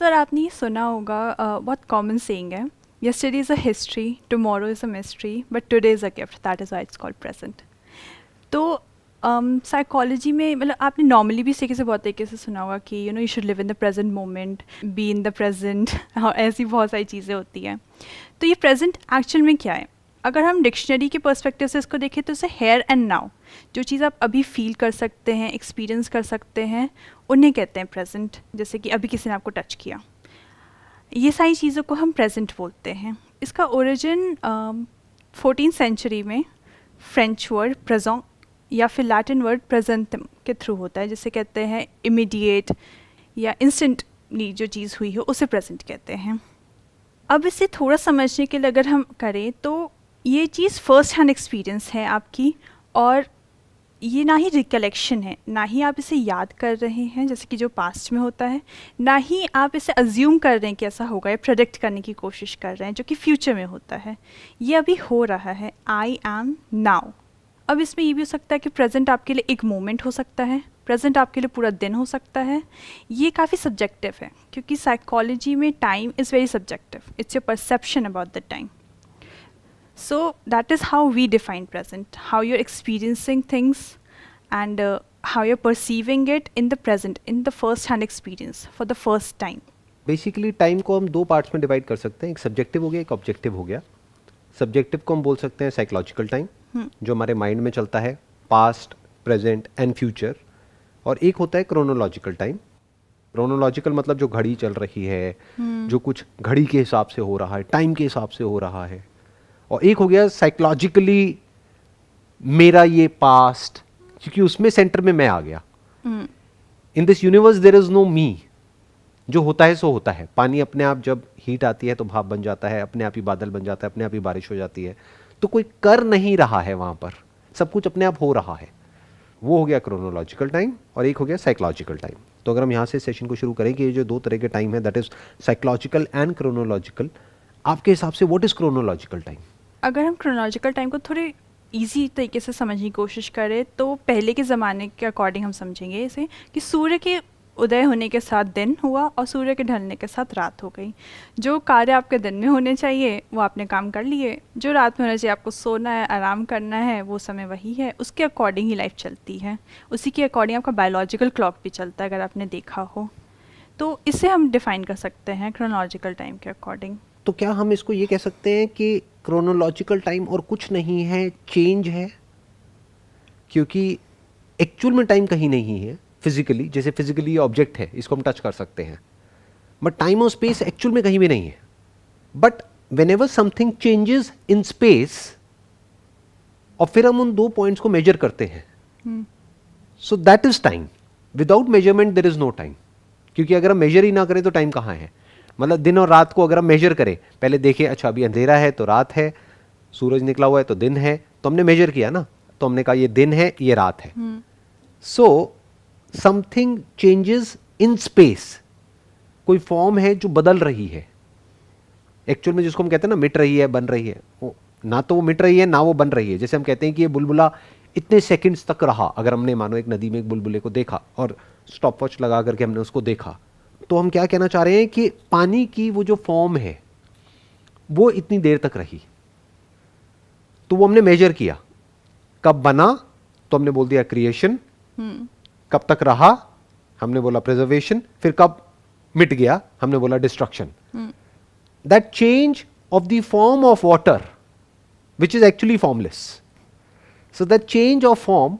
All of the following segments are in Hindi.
सर आपने ये सुना होगा बहुत कॉमन सेइंग है, yesterday is a history, tomorrow is a mystery, but today is a gift, that is why it's called present. तो साइकोलॉजी में मतलब आपने नॉर्मली भी इसे बहुत तरीके से सुना होगा कि you should live in the present moment, B in the present, ऐसी बहुत सारी चीज़ें होती हैं। तो ये प्रेजेंट एक्चुअल में क्या है? अगर हम डिक्शनरी के पर्सपेक्टिव से इसको देखें तो इसे हेयर एंड नाउ, जो चीज़ आप अभी फील कर सकते हैं, एक्सपीरियंस कर सकते हैं, उन्हें कहते हैं प्रेजेंट। जैसे कि अभी किसी ने आपको टच किया, ये सारी चीज़ों को हम प्रेजेंट बोलते हैं। इसका ओरिजिन 14th सेंचुरी में फ्रेंच वर्ड प्रेजेंट या फिर लैटिन वर्ड प्रेजेंटम के थ्रू होता है, जिसे कहते हैं इमीडिएट या इंस्टेंटली जो चीज़ हुई हो उसे प्रेजेंट कहते हैं। अब इसे थोड़ा समझने के लिए अगर हम करें तो ये चीज़ फर्स्ट हैंड एक्सपीरियंस है आपकी, और ये ना ही रिकलेक्शन है, ना ही आप इसे याद कर रहे हैं जैसे कि जो पास्ट में होता है, ना ही आप इसे अज्यूम कर रहे हैं कि ऐसा होगा या प्रेडिक्ट करने की कोशिश कर रहे हैं जो कि फ्यूचर में होता है। ये अभी हो रहा है, आई एम नाउ। अब इसमें ये भी हो सकता है कि प्रेजेंट आपके लिए एक मोमेंट हो सकता है, प्रेजेंट आपके लिए पूरा दिन हो सकता है। ये काफ़ी सब्जेक्टिव है क्योंकि साइकोलॉजी में time is very subjective, it's your perception about the time. So that is how we define present, how you're experiencing things and how you're perceiving it in the present, in the first hand experience for the first time. Basically time को हम दो पार्ट्स में डिवाइड कर सकते हैं, एक सब्जेक्टिव हो गया, एक ऑब्जेक्टिव हो गया। सब्जेक्टिव को हम बोल सकते हैं साइकोलॉजिकल टाइम, जो हमारे माइंड में चलता है, पास्ट, प्रेजेंट एंड फ्यूचर। और एक होता है क्रोनोलॉजिकल टाइम। क्रोनोलॉजिकल मतलब जो घड़ी चल रही है, जो कुछ घड़ी के हिसाब से हो रहा है, टाइम के हिसाब से हो रहा है। और एक हो गया साइकोलॉजिकली मेरा ये पास्ट, क्योंकि उसमें सेंटर में मैं आ गया। In this universe there is no me, जो होता है सो होता है। पानी अपने आप जब हीट आती है तो भाप बन जाता है, अपने आप ही बादल बन जाता है, अपने आप ही बारिश हो जाती है। तो कोई कर नहीं रहा है वहां पर, सब कुछ अपने आप हो रहा है। वो हो गया क्रोनोलॉजिकल टाइम, और एक हो गया साइकोलॉजिकल टाइम। तो अगर हम यहाँ से सेशन को शुरू करें कि ये जो दो तरह के टाइम है, that is psychological and chronological, आपके हिसाब से व्हाट इज क्रोनोलॉजिकल टाइम? अगर हम क्रोनोलॉजिकल टाइम को थोड़े इजी तरीके से समझने की कोशिश करें तो पहले के ज़माने के अकॉर्डिंग हम समझेंगे इसे कि सूर्य के उदय होने के साथ दिन हुआ और सूर्य के ढलने के साथ रात हो गई। जो कार्य आपके दिन में होने चाहिए वो आपने काम कर लिए, जो रात में होना चाहिए, आपको सोना है, आराम करना है, वो समय वही है। उसके अकॉर्डिंग ही लाइफ चलती है, उसी के अकॉर्डिंग आपका बायोलॉजिकल क्लॉक भी चलता है, अगर आपने देखा हो। तो इसे हम डिफ़ाइन कर सकते हैं क्रोनोलॉजिकल टाइम के अकॉर्डिंग। तो क्या हम इसको ये कह सकते हैं कि क्रोनोलॉजिकल टाइम और कुछ नहीं है, चेंज है? क्योंकि एक्चुअल में टाइम कहीं नहीं है फिजिकली, जैसे फिजिकली ऑब्जेक्ट है, इसको हम टच कर सकते हैं, बट टाइम और स्पेस एक्चुअल में कहीं भी नहीं है। But whenever something changes in space, और फिर हम उन दो पॉइंट्स को मेजर करते हैं, so that is time. Without measurement there is no time. क्योंकि अगर हम मेजर ही ना करें तो टाइम कहाँ है? मतलब दिन और रात को अगर हम मेजर करें, पहले देखें, अच्छा अभी अंधेरा है तो रात है, सूरज निकला हुआ है तो दिन है, तो हमने मेजर किया ना, तो हमने कहा ये दिन है, ये रात है। So something changes in space, कोई फॉर्म है जो बदल रही है एक्चुअल में, जिसको हम कहते हैं ना मिट रही है, बन रही है। वो ना तो वो मिट रही है ना वो बन रही है। जैसे हम कहते हैं कि ये बुलबुला इतने सेकंड्स तक रहा, अगर हमने मानो एक नदी में एक बुलबुले को देखा और स्टॉप वॉच लगा करके हमने उसको देखा, तो हम क्या कहना चाह रहे हैं कि पानी की वो जो फॉर्म है वो इतनी देर तक रही। तो वो हमने मेजर किया, कब बना तो हमने बोल दिया क्रिएशन, कब तक रहा हमने बोला प्रिजर्वेशन, फिर कब मिट गया हमने बोला destruction. That change of the form of water which is actually formless. So that change of form,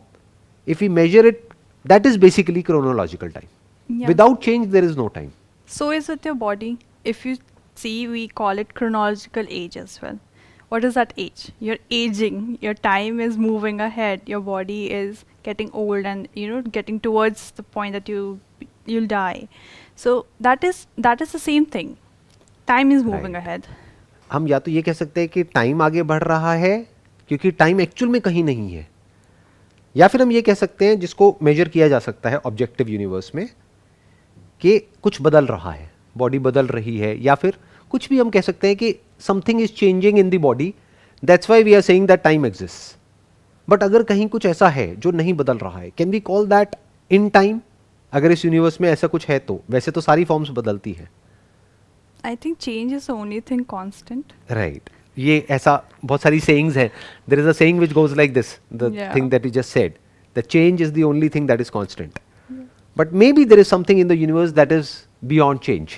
if we measure it, that is basically chronological time. Yeah. Without change there is no time. So is with your body. If you see, we call it chronological age as well. What is that age? You're aging, your time is moving ahead, your body is getting old and getting towards the point that you'll die. So that is the same thing. Time is moving Right. ahead. हम या तो ये कह सकते हैं कि टाइम आगे बढ़ रहा है क्योंकि टाइम एक्चुअल में कहीं नहीं है, या फिर हम ये कह सकते हैं जिसको मेजर किया जा सकता है ऑब्जेक्टिव यूनिवर्स में, कि कुछ बदल रहा है, बॉडी बदल रही है, या फिर कुछ भी हम कह सकते हैं कि something is changing in the body, that's why we are saying that time exists. But अगर कहीं कुछ ऐसा है जो नहीं बदल रहा है, can we call that in time? अगर इस यूनिवर्स में ऐसा कुछ है तो वैसे तो सारी फॉर्म्स बदलती हैं, I think change is the only thing constant. Right ये ऐसा बहुत सारी sayings है. There is a saying which goes like this, the Yeah. thing that you just said, the change is the only thing that is constant. But maybe there is something in the universe that is beyond change,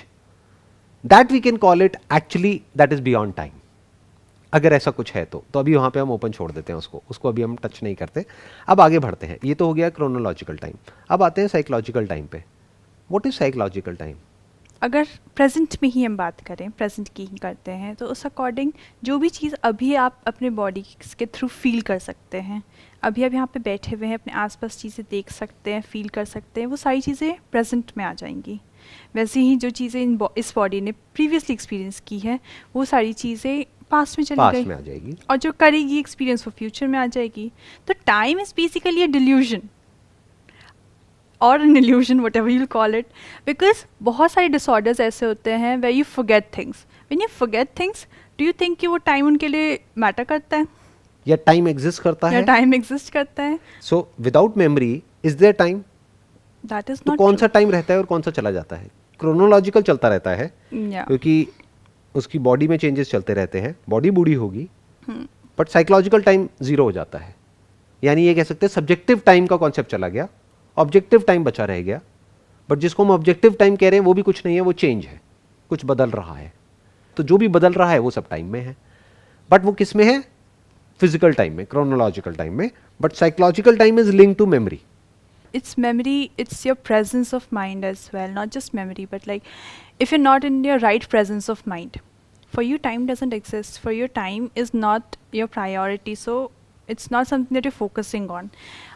that we can call it actually that is beyond time. अगर ऐसा कुछ है तो अभी वहाँ पे हम ओपन छोड़ देते हैं उसको अभी हम टच नहीं करते. अब आगे बढ़ते हैं. ये तो हो गया क्रोनोलॉजिकल टाइम. अब आते हैं साइकोलॉजिकल टाइम पे. What is psychological time? अगर प्रेजेंट में ही हम बात करें, प्रेजेंट की ही करते हैं, तो उस अकॉर्डिंग जो भी चीज़ अभी आप अपने बॉडी के थ्रू फील कर सकते हैं, अभी आप यहाँ पे बैठे हुए हैं, अपने आसपास चीज़ें देख सकते हैं, फील कर सकते हैं, वो सारी चीज़ें प्रेजेंट में आ जाएंगी. वैसे ही जो चीज़ें इस बॉडी ने प्रीवियसली एक्सपीरियंस की है, वो सारी चीज़ें पास्ट में चली पास्ट गई में आ जाएगी. और जो करेगी एक्सपीरियंस वो फ्यूचर में आ जाएगी. तो time is basically a delusion और an illusion, whatever you call it, because बहुत सारे डिसऑर्डर्स ऐसे होते हैं वे you forget things. When you forget things, do you think कि वो टाइम उनके लिए मैटर करता है या टाइम एग्जिस्ट करता या है? टाइम एग्जिस्ट करता है? So without memory is their time? That is तो नॉट कौन सा टाइम रहता है और कौन सा चला जाता है? क्रोनोलॉजिकल चलता रहता है क्योंकि उसकी बॉडी में चेंजेस चलते रहते हैं. बॉडी बूढ़ी होगी बट साइकोलॉजिकल टाइम जीरो हो जाता है. यानी ये कह सकते हैं सब्जेक्टिव टाइम का कॉन्सेप्ट चला गया, ऑब्जेक्टिव टाइम बचा रह गया. बट जिसको हम ऑब्जेक्टिव टाइम कह रहे हैं वो भी कुछ नहीं है, वो चेंज है, कुछ बदल रहा है. तो जो भी बदल रहा है वो सब टाइम में है. बट वो किस में है? फिजिकल टाइम में, क्रोनोलॉजिकल टाइम में. But psychological time is link to memory. It's memory, it's your presence of mind as well, not just memory, but like if you're not in your right presence of mind, for you time doesn't exist, for your time is not your priority, so it's not something that you're focusing on.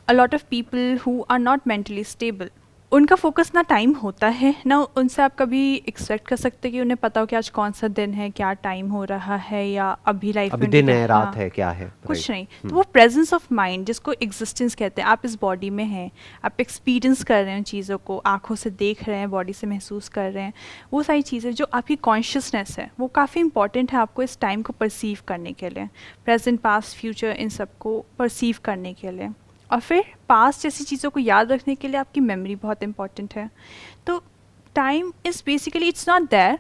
A lot of people who are not mentally stable, उनका फोकस ना टाइम होता है ना उनसे आप कभी एक्सपेक्ट कर सकते कि उन्हें पता हो कि आज कौन सा दिन है, क्या टाइम हो रहा है, या अभी लाइफ अभी में दिन क्या- है, रात हाँ, है, क्या है, कुछ right. नहीं. तो वो प्रेजेंस ऑफ माइंड जिसको एग्जिस्टेंस कहते हैं, आप इस बॉडी में हैं, आप एक्सपीरियंस कर रहे हैं चीज़ों को, आंखों से देख रहे हैं, बॉडी से महसूस कर रहे हैं, वो सारी चीज़ें जो आपकी कॉन्शियसनेस है वो काफ़ी इंपॉर्टेंट है आपको इस टाइम को परसीव करने के लिए, प्रेजेंट पास्ट फ्यूचर इन सबको परसीव करने के लिए. और फिर पास्ट जैसी चीज़ों को याद रखने के लिए आपकी मेमोरी बहुत इंपॉर्टेंट है. तो time is basically it's not there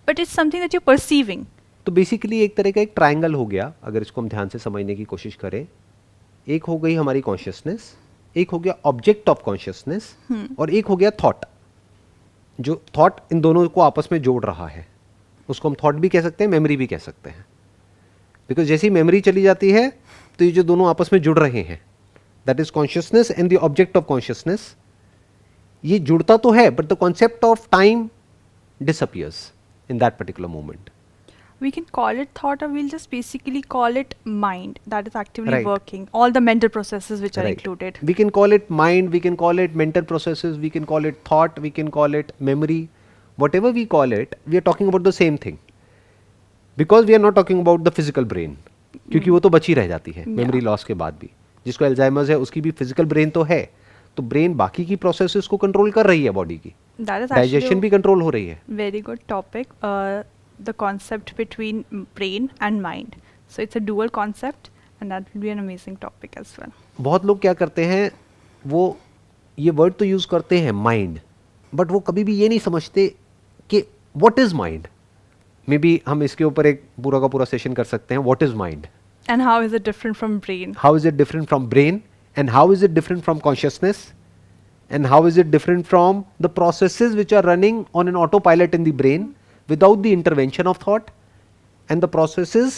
but it's something that you perceiving. तो बेसिकली एक तरह का एक ट्रायंगल हो गया अगर इसको हम ध्यान से समझने की कोशिश करें. एक हो गई हमारी कॉन्शियसनेस, एक हो गया ऑब्जेक्ट ऑफ कॉन्शियसनेस, और एक हो गया थॉट. जो थॉट इन दोनों को आपस में जोड़ रहा है उसको हम थॉट भी कह सकते हैं, मेमोरी भी कह सकते हैं. बिकॉज जैसी मेमोरी चली जाती है तो ये जो दोनों आपस में जुड़ रहे हैं, that is consciousness and the object of consciousness, ये जुड़ता तो है but the concept of time disappears in that particular moment. We can call it thought, or we'll just basically call it mind that is actively Right. working, all the mental processes which are Right. included. We can call it mind, we can call it mental processes, we can call it thought, we can call it memory. Whatever we call it, we are talking about the same thing. Because we are not talking about the physical brain. क्योंकि वो तो बची रह जाती है मेमोरी लॉस के बाद भी. जिसको एल्जाइमर्स है उसकी भी फिजिकल ब्रेन तो है, तो ब्रेन बाकी की प्रोसेसेस को कंट्रोल कर रही है बॉडी की. That is डाइजेशन actually भी कंट्रोल हो रही है. a very good topic. The concept between brain and mind. So it's a dual concept, and that will be an amazing topic as well. बहुत लोग क्या करते हैं, वो ये वर्ड तो यूज़ करते हैं माइंड, बट वो कभी भी ये नहीं समझते कि what is mind. May be हम इसके ऊपर एक पूरा का पूरा सेशन कर सकते हैं. What is mind, And how is it different from brain? how is it different from brain, and how is it different from consciousness, and how is it different from the processes which are running on an autopilot in the brain without the intervention of thought, and the processes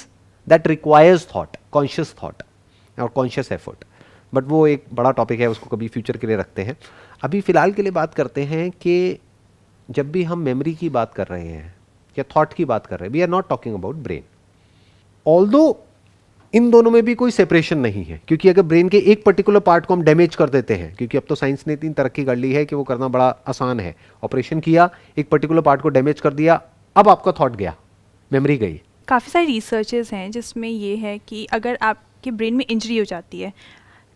that requires thought, conscious thought or conscious effort. But वो एक बड़ा टॉपिक है, उसको कभी फ्यूचर के लिए रखते हैं. अभी फ़िलहाल के लिए बात करते हैं कि जब भी हम मेमोरी की बात कर रहे हैं या थॉट की बात कर रहे हैं, we are not talking about brain. Although इन दोनों में भी कोई सेपरेशन नहीं है, क्योंकि अगर ब्रेन के एक पर्टिकुलर पार्ट को हम डैमेज कर देते हैं, क्योंकि अब तो साइंस ने इतनी तरक्की कर ली है कि वो करना बड़ा आसान है. ऑपरेशन किया, एक पर्टिकुलर पार्ट को डैमेज कर दिया, अब आपका थॉट गया, मेमोरी गई. काफ़ी सारी रिसर्चेस हैं जिसमें ये है कि अगर आपके ब्रेन में इंजरी हो जाती है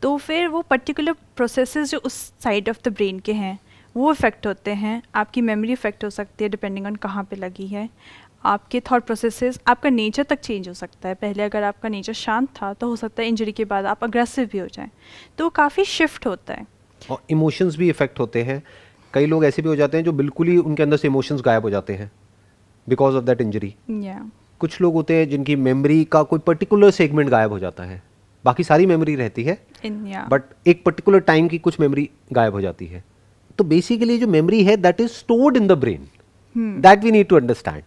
तो फिर वो पर्टिकुलर प्रोसेसेस जो उस साइड ऑफ द ब्रेन के हैं वो इफ़ेक्ट होते हैं. आपकी मेमोरी इफ़ेक्ट हो सकती है डिपेंडिंग ऑन कहाँ पे लगी है. आपके थॉट प्रोसेसेस, आपका नेचर तक चेंज हो सकता है. पहले अगर आपका नेचर शांत था तो हो सकता है इंजरी के बाद आप अग्रेसिव भी हो जाएं. तो काफ़ी शिफ्ट होता है. और इमोशंस भी इफेक्ट होते हैं. कई लोग ऐसे भी हो जाते हैं जो बिल्कुल ही उनके अंदर से इमोशंस गायब हो जाते हैं. Because of that injury. या कुछ लोग होते हैं जिनकी मेमोरी का कोई पर्टिकुलर सेगमेंट गायब हो जाता है, बाकी सारी मेमोरी रहती है, इन या बट एक पर्टिकुलर टाइम की कुछ मेमोरी गायब हो जाती है। तो बेसिकली जो मेमोरी है that is stored in the brain, that we need to understand.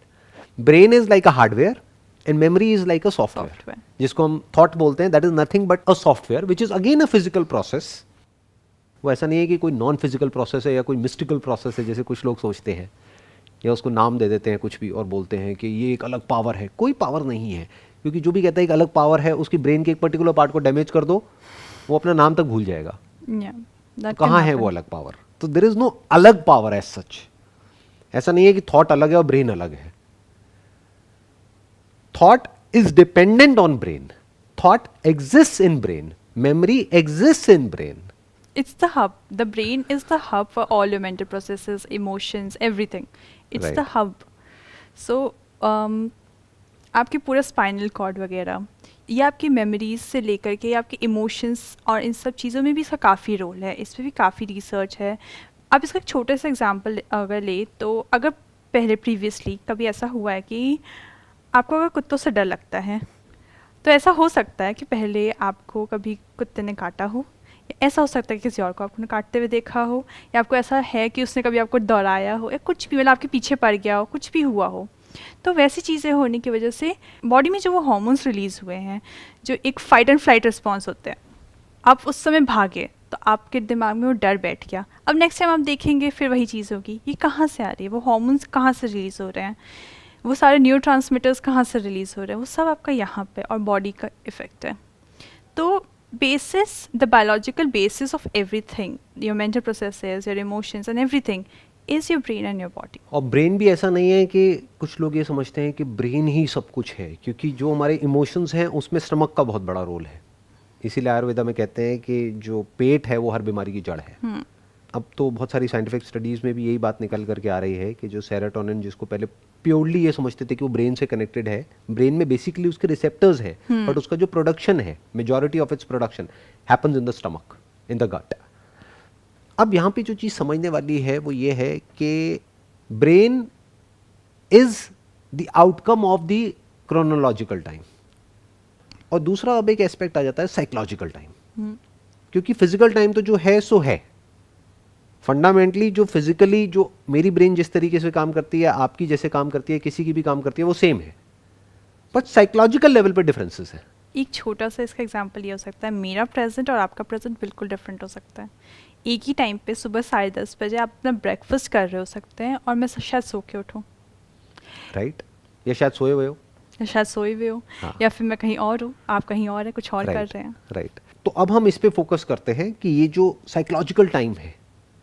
Brain is like a hardware and memory is like a software, Software. जिसको हम थॉट बोलते हैं। That is nothing but a software which is again a physical process. वो ऐसा नहीं है कि कोई नॉन फिजिकल प्रोसेस है या कोई मिस्टिकल प्रोसेस है जैसे कुछ लोग सोचते हैं, या उसको नाम दे देते हैं कुछ भी और बोलते हैं कि ये एक अलग पावर है। कोई पावर नहीं है, क्योंकि जो भी कहता है एक अलग पावर है, उसकी ब्रेन के एक पर्टिकुलर पार्ट को डैमेज कर दो, वो अपना नाम तक भूल जाएगा। या तो दैट कहाँ है वो अलग पावर? तो देयर इज नो अलग पावर एज सच। ऐसा नहीं है कि थॉट अलग है और ब्रेन अलग है। Thought is dependent on brain, thought exist in brain, memory exist in brain. It's the hub. The brain is the hub for all your mental processes, emotions, everything. It's the Right. hub. So, आपकी पूरा स्पाइनल कॉर्ड वगैरह, ये आपकी मेमोरीज से लेकर के आपके इमोशंस और इन सब चीज़ों में भी इसका काफ़ी रोल है। इस पर भी काफ़ी रिसर्च है। आप इसका एक छोटा सा एग्जांपल अगर ले तो अगर पहले प्रीवियसली कभी ऐसा हुआ है कि आपको अगर कुत्तों से डर लगता है, तो ऐसा हो सकता है कि पहले आपको कभी कुत्ते ने काटा हो, या ऐसा हो सकता है कि किसी और को आपने काटते हुए देखा हो, या आपको ऐसा है कि उसने कभी आपको दौड़ाया हो, या कुछ भी मतलब आपके पीछे पड़ गया हो, कुछ भी हुआ हो। तो वैसी चीज़ें होने की वजह से बॉडी में जो वो हार्मोन्स रिलीज़ हुए हैं, जो एक फाइट एंड फ्लाइट रिस्पॉन्स होते हैं, आप उस समय भागे तो आपके दिमाग में वो डर बैठ गया। अब नेक्स्ट टाइम आप देखेंगे फिर वही चीज़ होगी। ये कहाँ से आ रही है? वो हार्मोन्स कहाँ से रिलीज़ हो रहे हैं? वो सारे न्यूरोट्रांसमीटर्स कहाँ से रिलीज़ हो रहे हैं? वो सब आपका यहाँ पे और बॉडी का इफेक्ट है। तो basis, the biological basis of everything, your mental processes, your emotions and everything is your brain and your body. और ब्रेन भी ऐसा नहीं है कि कुछ लोग ये समझते हैं कि ब्रेन ही सब कुछ है, क्योंकि जो हमारे इमोशंस हैं उसमें स्टमक का बहुत बड़ा रोल है। इसीलिए आयुर्वेदा में कहते हैं कि जो पेट है वो हर बीमारी की जड़ है। अब तो बहुत सारी साइंटिफिक स्टडीज़ में भी यही बात निकल करके आ रही है कि जो सेरोटोनिन, जिसको पहले प्योरली ये समझते थे कि वो ब्रेन से कनेक्टेड है, ब्रेन में बेसिकली उसके रिसेप्टर्स है, बट उसका जो प्रोडक्शन है, majority of its production happens in the stomach, in the gut. अब यहाँ पे जो चीज़ समझने वाली है वो ये है कि brain is the outcome of the chronological time, और दूसरा अब एक एस्पेक्ट आ जाता है साइकोलॉजिकल टाइम। क्योंकि फिजिकल टाइम तो जो है सो है, फंडामेंटली जो फिजिकली जो मेरी ब्रेन जिस तरीके से काम करती है, आपकी जैसे काम करती है, किसी की भी काम करती है, वो सेम है, बट साइकोलॉजिकल लेवल पे डिफरेंसेस है। एक छोटा सा इसका एग्जांपल ये हो सकता है, मेरा प्रेजेंट और आपका प्रेजेंट बिल्कुल डिफरेंट हो सकता है। एक ही टाइम पे सुबह 10:30 बजे आप अपना ब्रेकफास्ट कर रहे हो सकते हैं और मैं शायद सो के उठूँ, राइट, या शायद सोए हुए हो, या शायद सोए हुए हो, हाँ। या फिर मैं कहीं और हूँ, आप कहीं और है, कुछ और कर रहे हैं। राइट। तो अब हम इस पे फोकस करते हैं कि ये जो साइकोलॉजिकल टाइम है,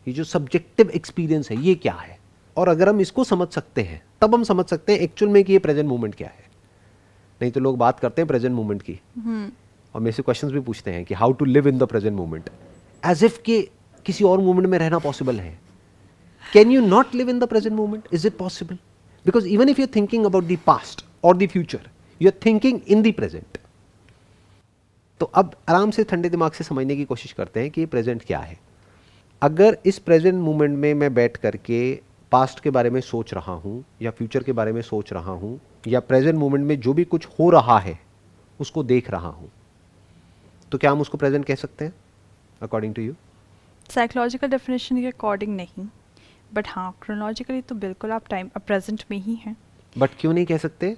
ये जो सब्जेक्टिव एक्सपीरियंस है, ये क्या है। और अगर हम इसको समझ सकते हैं तब हम समझ सकते हैं एक्चुअल में कि ये प्रेजेंट मोमेंट क्या है। नहीं तो लोग बात करते हैं प्रेजेंट मोमेंट की और मेरे से क्वेश्चंस भी पूछते हैं कि how to live in the present moment, as if कि किसी और मोमेंट में रहना पॉसिबल है। Can you not live in the present moment? Is it possible? Because even if you are thinking about the past और the future, you are thinking in the present. तो अब आराम से ठंडे दिमाग से समझने की कोशिश करते हैं कि ये प्रेजेंट क्या है। अगर इस प्रेजेंट मोमेंट में मैं बैठ करके पास्ट के बारे में सोच रहा हूँ या फ्यूचर के बारे में सोच रहा हूँ, या प्रेजेंट मोमेंट में जो भी कुछ हो रहा है उसको देख रहा हूँ, तो क्या हम उसको प्रेजेंट कह सकते हैं according to you? Psychological definition के अकॉर्डिंग नहीं, बट हाँ क्रोनोलॉजिकली तो बिल्कुल आप टाइम प्रेजेंट में ही हैं। बट क्यों नहीं कह सकते?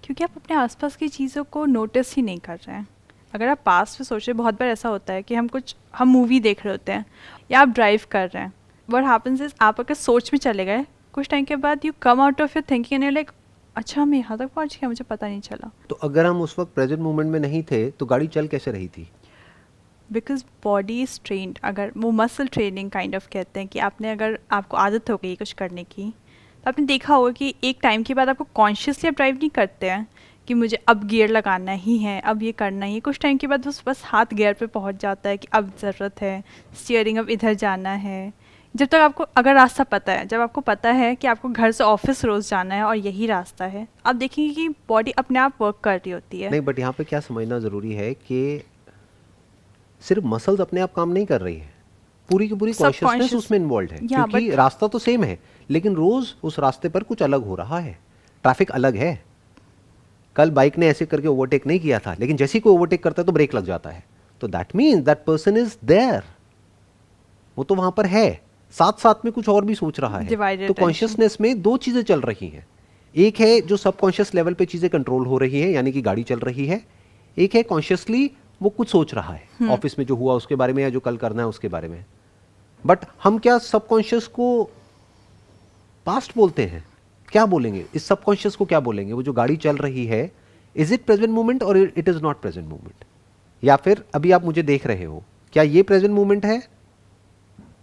क्योंकि आप अपने आसपास की चीज़ों को नोटिस ही नहीं कर रहे हैं। अगर आप पास्ट में सोच रहे, बहुत बार ऐसा होता है कि हम मूवी देख रहे होते हैं या आप ड्राइव कर रहे हैं, व्हाट हैपेंस इज आप अगर सोच में चले गए, कुछ टाइम के बाद you come out of your thinking and you like, अच्छा मैं यहाँ तक पहुँच गया, मुझे पता नहीं चला। तो अगर हम उस वक्त प्रेजेंट मोमेंट में नहीं थे तो गाड़ी चल कैसे रही थी? बिकॉज बॉडी इज ट्रेंड, अगर वो मसल ट्रेनिंग काइंड ऑफ कहते हैं कि अगर आपको आदत हो गई कुछ करने की, तो आपने देखा होगा कि एक टाइम के बाद आपको कॉन्शियसली आप ड्राइव नहीं करते हैं कि मुझे अब गियर लगाना ही है, अब ये करना ही है। कुछ टाइम के बाद बस हाथ गियर पे पहुंच जाता है कि अब ज़रूरत है स्टीयरिंग, अब इधर जाना है। जब तक आपको अगर रास्ता पता है, जब आपको पता है कि आपको घर से ऑफिस रोज़ जाना है और यही रास्ता है, आप देखेंगे कि बॉडी अपने आप वर्क कर रही होती है। नहीं, बट यहाँ पे क्या समझना ज़रूरी है कि सिर्फ मसल्स अपने आप काम नहीं कर रही है, पूरी की पूरी कॉन्शियसनेस उसमें इन्वॉल्व है। क्योंकि रास्ता तो सेम है लेकिन रोज उस रास्ते पर कुछ अलग हो रहा है। ट्रैफिक अलग है। कल बाइक ने ऐसे करके ओवरटेक नहीं किया था, लेकिन जैसे ही कोई ओवरटेक करता है तो ब्रेक लग जाता है, तो that means that person is there, वो तो वहां पर है, साथ साथ में कुछ और भी सोच रहा है। Divided तो attention. कॉन्शियसनेस में दो चीजें चल रही हैं, एक है जो सबकॉन्शियस लेवल पे चीजें कंट्रोल हो रही है, यानी कि गाड़ी चल रही है, एक है कॉन्शियसली वो कुछ सोच रहा है ऑफिस में जो हुआ उसके बारे में या जो कल करना है उसके बारे में। बट हम क्या सबकॉन्शियस को पास्ट बोलते हैं? क्या बोलेंगे इस सबकॉन्शियस को, क्या बोलेंगे? वो जो गाड़ी चल रही है, इज इट प्रेजेंट मोमेंट और it is not present moment? या फिर अभी आप मुझे देख रहे हो, क्या ये प्रेजेंट मोमेंट है,